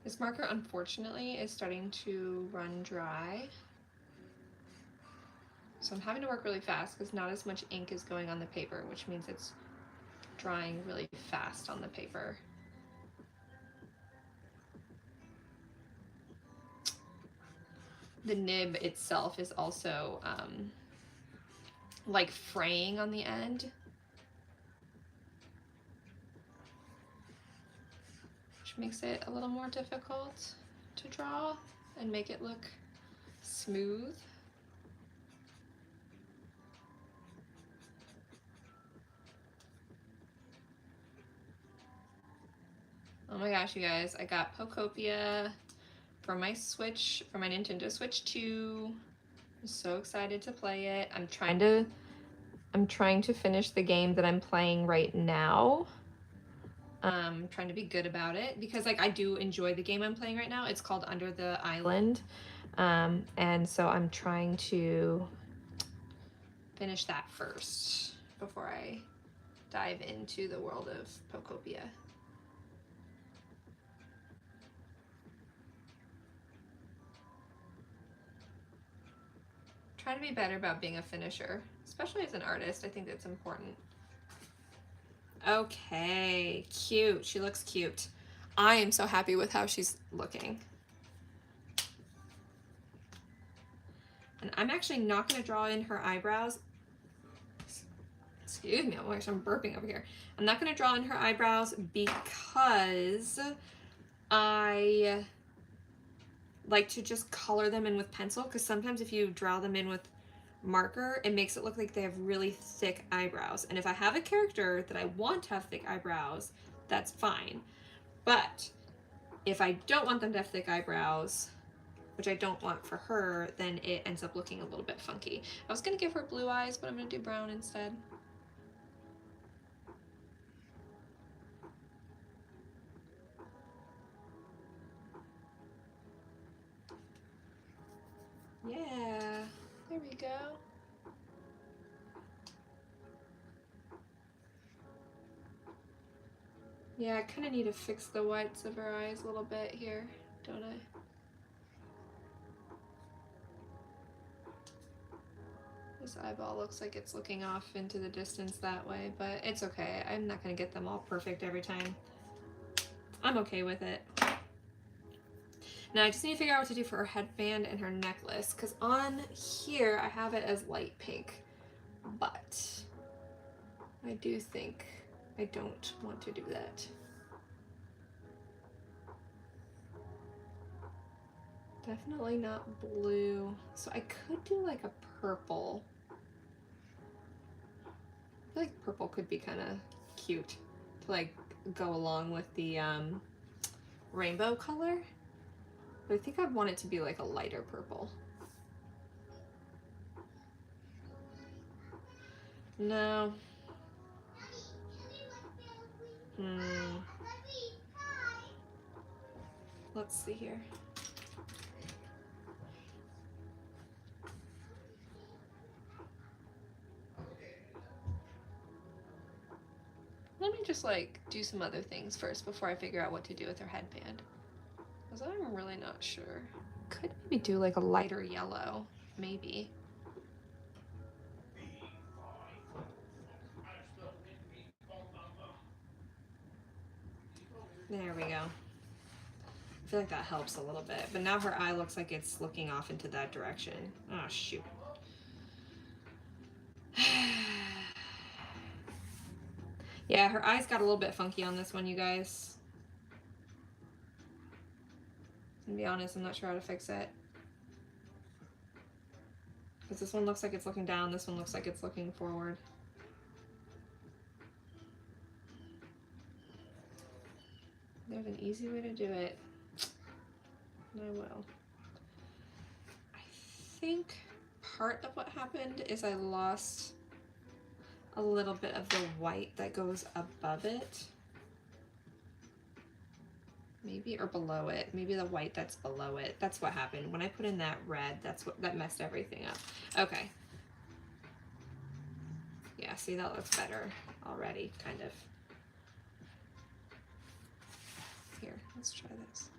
This marker, unfortunately, is starting to run dry. So I'm having to work really fast because not as much ink is going on the paper, which means it's drying really fast on the paper. The nib itself is also like fraying on the end, which makes it a little more difficult to draw and make it look smooth. Oh my gosh, you guys, I got Pokopia for my Switch, for my Nintendo Switch 2. I'm so excited to play it. I'm trying to finish the game that I'm playing right now. Trying to be good about it because like I do enjoy the game I'm playing right now. It's called Under the Island. And so I'm trying to finish that first before I dive into the world of Pokopia. Trying to be better about being a finisher, especially as an artist. I think that's important. Okay, cute. She looks cute. I am so happy with how she's looking. And I'm actually not going to draw in her eyebrows. Excuse me, I'm burping over here. I'm not going to draw in her eyebrows because I like to just color them in with pencil, because sometimes if you draw them in with marker, it makes it look like they have really thick eyebrows. And if I have a character that I want to have thick eyebrows, that's fine. But if I don't want them to have thick eyebrows, which I don't want for her, then it ends up looking a little bit funky. I was gonna give her blue eyes, but I'm gonna do brown instead. Yeah, there we go. Yeah, I kind of need to fix the whites of her eyes a little bit here, don't I? This eyeball looks like it's looking off into the distance that way, but it's okay. I'm not going to get them all perfect every time. I'm okay with it. Now I just need to figure out what to do for her headband and her necklace, because on here I have it as light pink, but I do think I don't want to do that. Definitely not blue. So I could do like a purple. I feel like purple could be kind of cute to like go along with the rainbow color. But I think I'd want it to be like a lighter purple. No. Let's see here. Let me just like do some other things first before I figure out what to do with her headband. Because I'm really not sure. Could maybe do like a lighter yellow, maybe. There we go. I feel like that helps a little bit, but now her eye looks like it's looking off into that direction. Oh, shoot. Yeah, her eyes got a little bit funky on this one, you guys. To be honest, I'm not sure how to fix it. Because this one looks like it's looking down, this one looks like it's looking forward. There's an easy way to do it. And I will. I think part of what happened is I lost a little bit of the white that goes above it. Maybe, or below it. Maybe the white that's below it. That's what happened. When I put in that red, that messed everything up. Okay. Yeah, see, that looks better already, kind of. Here, let's try this.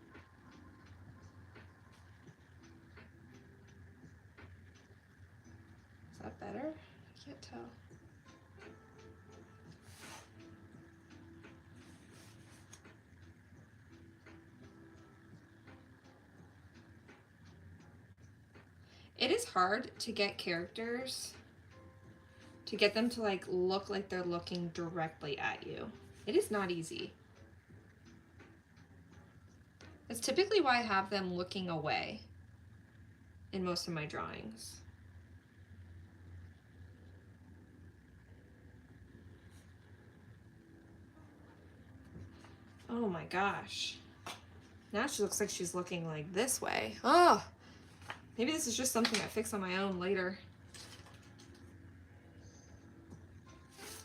Is that better? I can't tell. It is hard to get characters, to get them to like look like they're looking directly at you. It is not easy. It's typically why I have them looking away in most of my drawings. Oh my gosh. Now she looks like she's looking like this way. Oh, maybe this is just something I fix on my own later.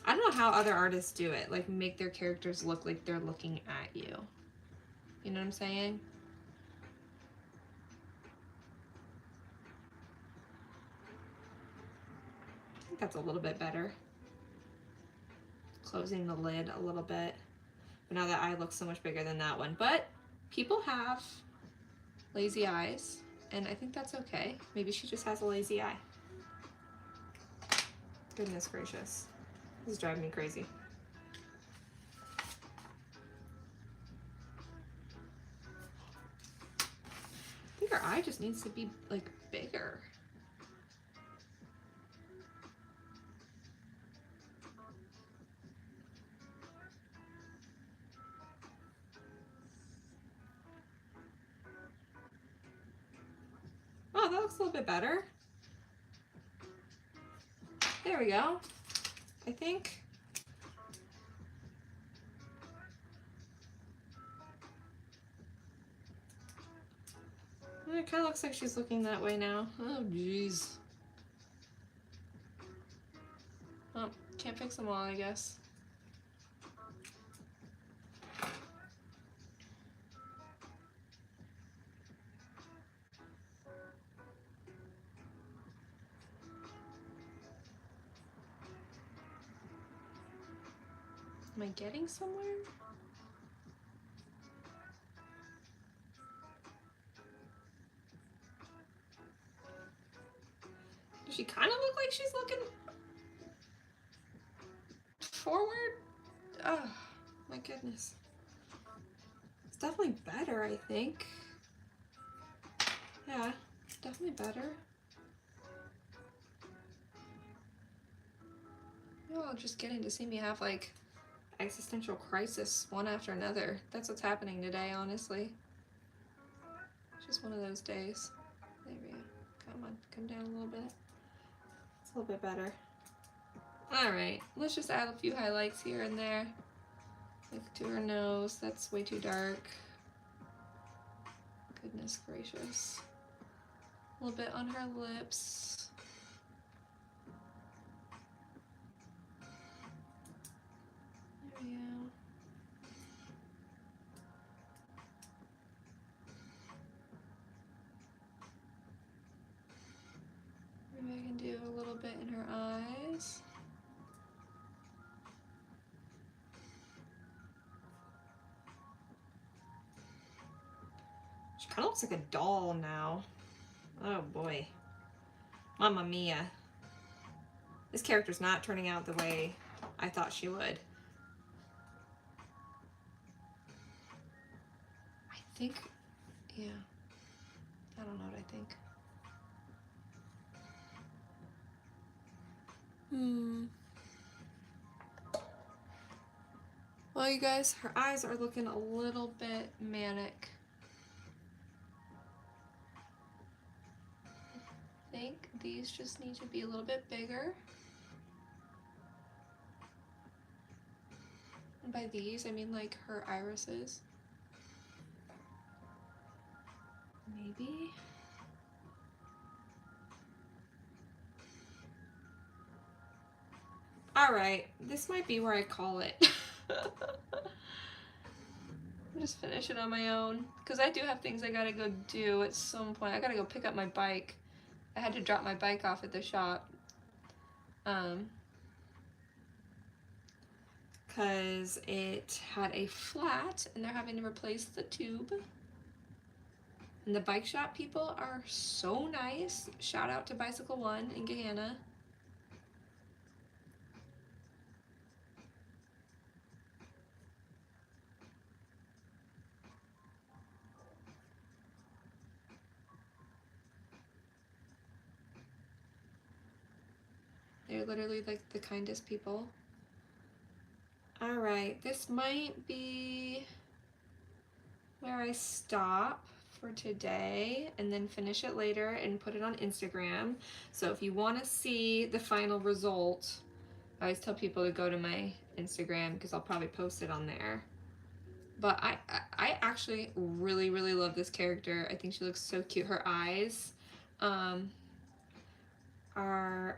I don't know how other artists do it, like make their characters look like they're looking at you. You know what I'm saying? I think that's a little bit better. Closing the lid a little bit. But now that eye looks so much bigger than that one. But people have lazy eyes, and I think that's okay. Maybe she just has a lazy eye. Goodness gracious. This is driving me crazy. I think her eye just needs to be like bigger. Oh, that looks a little bit better. There we go. I think. It kind of looks like she's looking that way now. Oh, jeez. Oh, can't fix them all, I guess. Am I getting somewhere? Does she kind of look like she's looking forward? Oh, my goodness. It's definitely better, I think. Yeah, definitely better. You're all just getting to see me have like existential crisis one after another. That's what's happening today, honestly. just one of those days. There we go. Come on, come down a little bit. It's a little bit better. Alright, let's just add a few highlights here and there. Like to her nose, that's way too dark. Goodness gracious. A little bit on her lips. There we go. Maybe I can do a little bit in her eyes. She kind of looks like a doll now. Oh boy. Mamma mia. This character's not turning out the way I thought she would. I think, yeah. I don't know what I think. Well, you guys, her eyes are looking a little bit manic. I think these just need to be a little bit bigger. And by these, I mean like her irises. Maybe. Alright, this might be where I call it. I'll just finish it on my own. Because I do have things I gotta go do at some point. I gotta go pick up my bike. I had to drop my bike off at the shop. Because it had a flat and they're having to replace the tube. And the bike shop people are so nice. Shout out to Bicycle One in Gahanna. They're literally like the kindest people. Alright, this might be where I stop for today and then finish it later and put it on Instagram. So if you want to see the final result, I always tell people to go to my Instagram because I'll probably post it on there. But I actually really, really love this character. I think she looks so cute. Her eyes are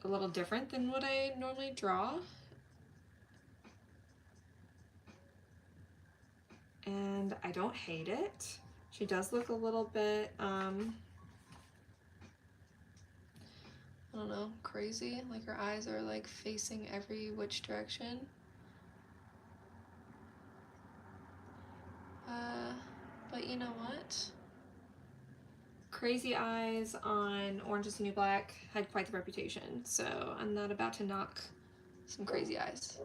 a little different than what I normally draw. And I don't hate it. She does look a little bit, I don't know, crazy. Like her eyes are like facing every which direction. But you know what? Crazy Eyes on Orange is the New Black had quite the reputation, so I'm not about to knock some crazy eyes.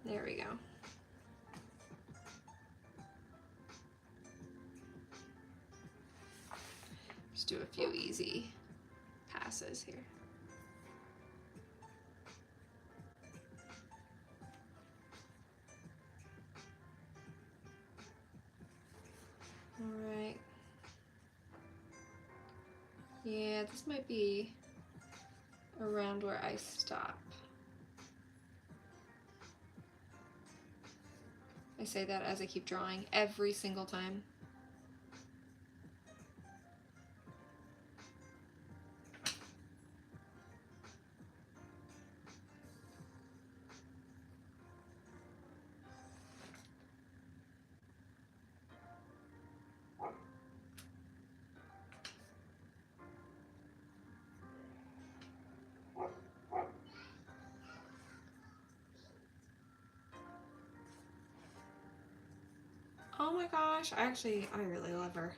There we go. Just do a few easy passes here. All right. Yeah, this might be around where I stop. I say that as I keep drawing every single time. Oh my gosh, I really love her.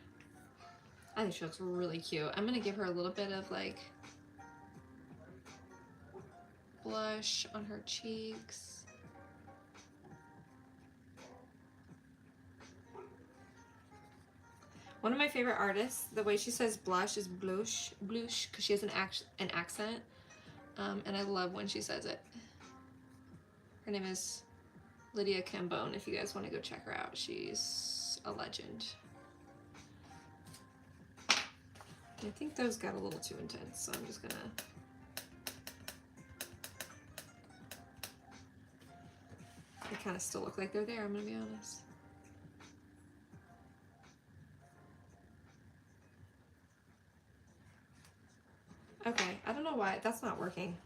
I think she looks really cute. I'm gonna give her a little bit of like blush on her cheeks. One of my favorite artists, the way she says blush is blush, because she has an accent, and I love when she says it. Her name is Lydia Cambone, if you guys want to go check her out. She's a legend. I think those got a little too intense, so I'm just gonna... They kind of still look like they're there, I'm gonna be honest. Okay, I don't know why that's not working.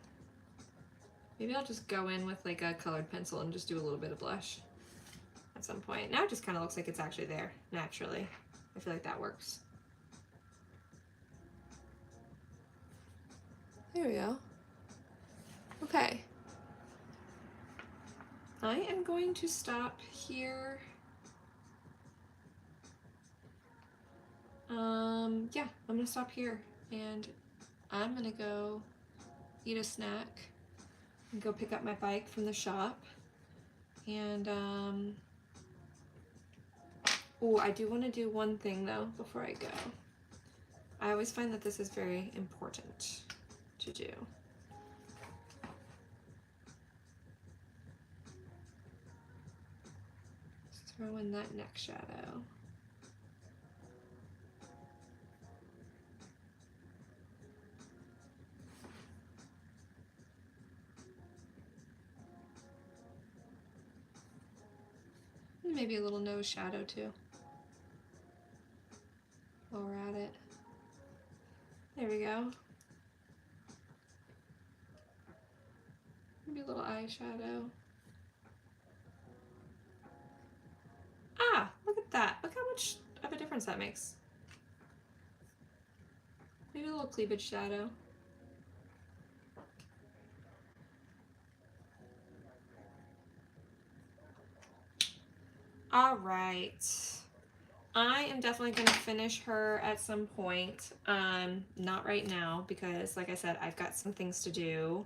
Maybe I'll just go in with like a colored pencil and just do a little bit of blush at some point. Now it just kind of looks like it's actually there naturally. I feel like that works. There we go. Okay. I am going to stop here. Yeah, I'm gonna stop here and I'm gonna go eat a snack and go pick up my bike from the shop. And oh, I do want to do one thing though before I go. I always find that this is very important to do. Let's throw in that neck shadow. Maybe a little nose shadow too, while we're at it. There we go. Maybe a little eyeshadow. Ah, look at that. Look how much of a difference that makes. Maybe a little cleavage shadow. All right. I am definitely going to finish her at some point. Not right now because, like I said, I've got some things to do.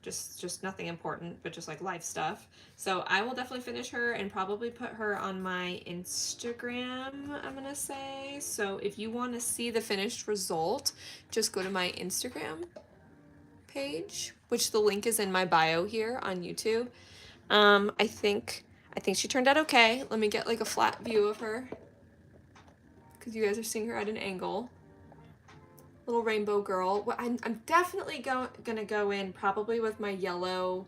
Just nothing important, but just like life stuff. So I will definitely finish her and probably put her on my Instagram, I'm going to say. So if you want to see the finished result, just go to my Instagram page, which the link is in my bio here on YouTube. I think she turned out okay. Let me get like a flat view of her, because you guys are seeing her at an angle. Little rainbow girl. Well, I'm definitely gonna go in probably with my yellow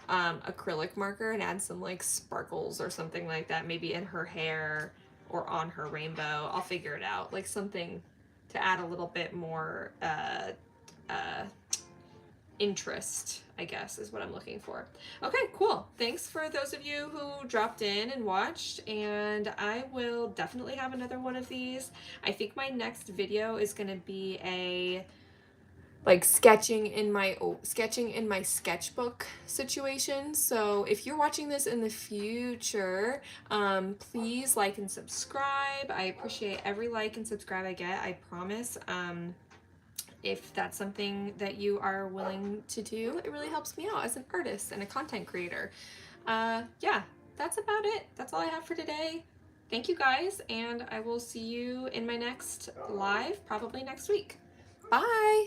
acrylic marker and add some like sparkles or something like that, maybe in her hair or on her rainbow. I'll figure it out, like something to add a little bit more interest, I guess, is what I'm looking for. Okay, cool. Thanks for those of you who dropped in and watched, and I will definitely have another one of these. I think my next video is going to be a like sketching in my sketchbook situation. So if you're watching this in the future, please like and subscribe. I appreciate every like and subscribe I get, I promise. If that's something that you are willing to do, it really helps me out as an artist and a content creator. Yeah, that's about it. That's all I have for today. Thank you guys, and I will see you in my next live, probably next week. Bye!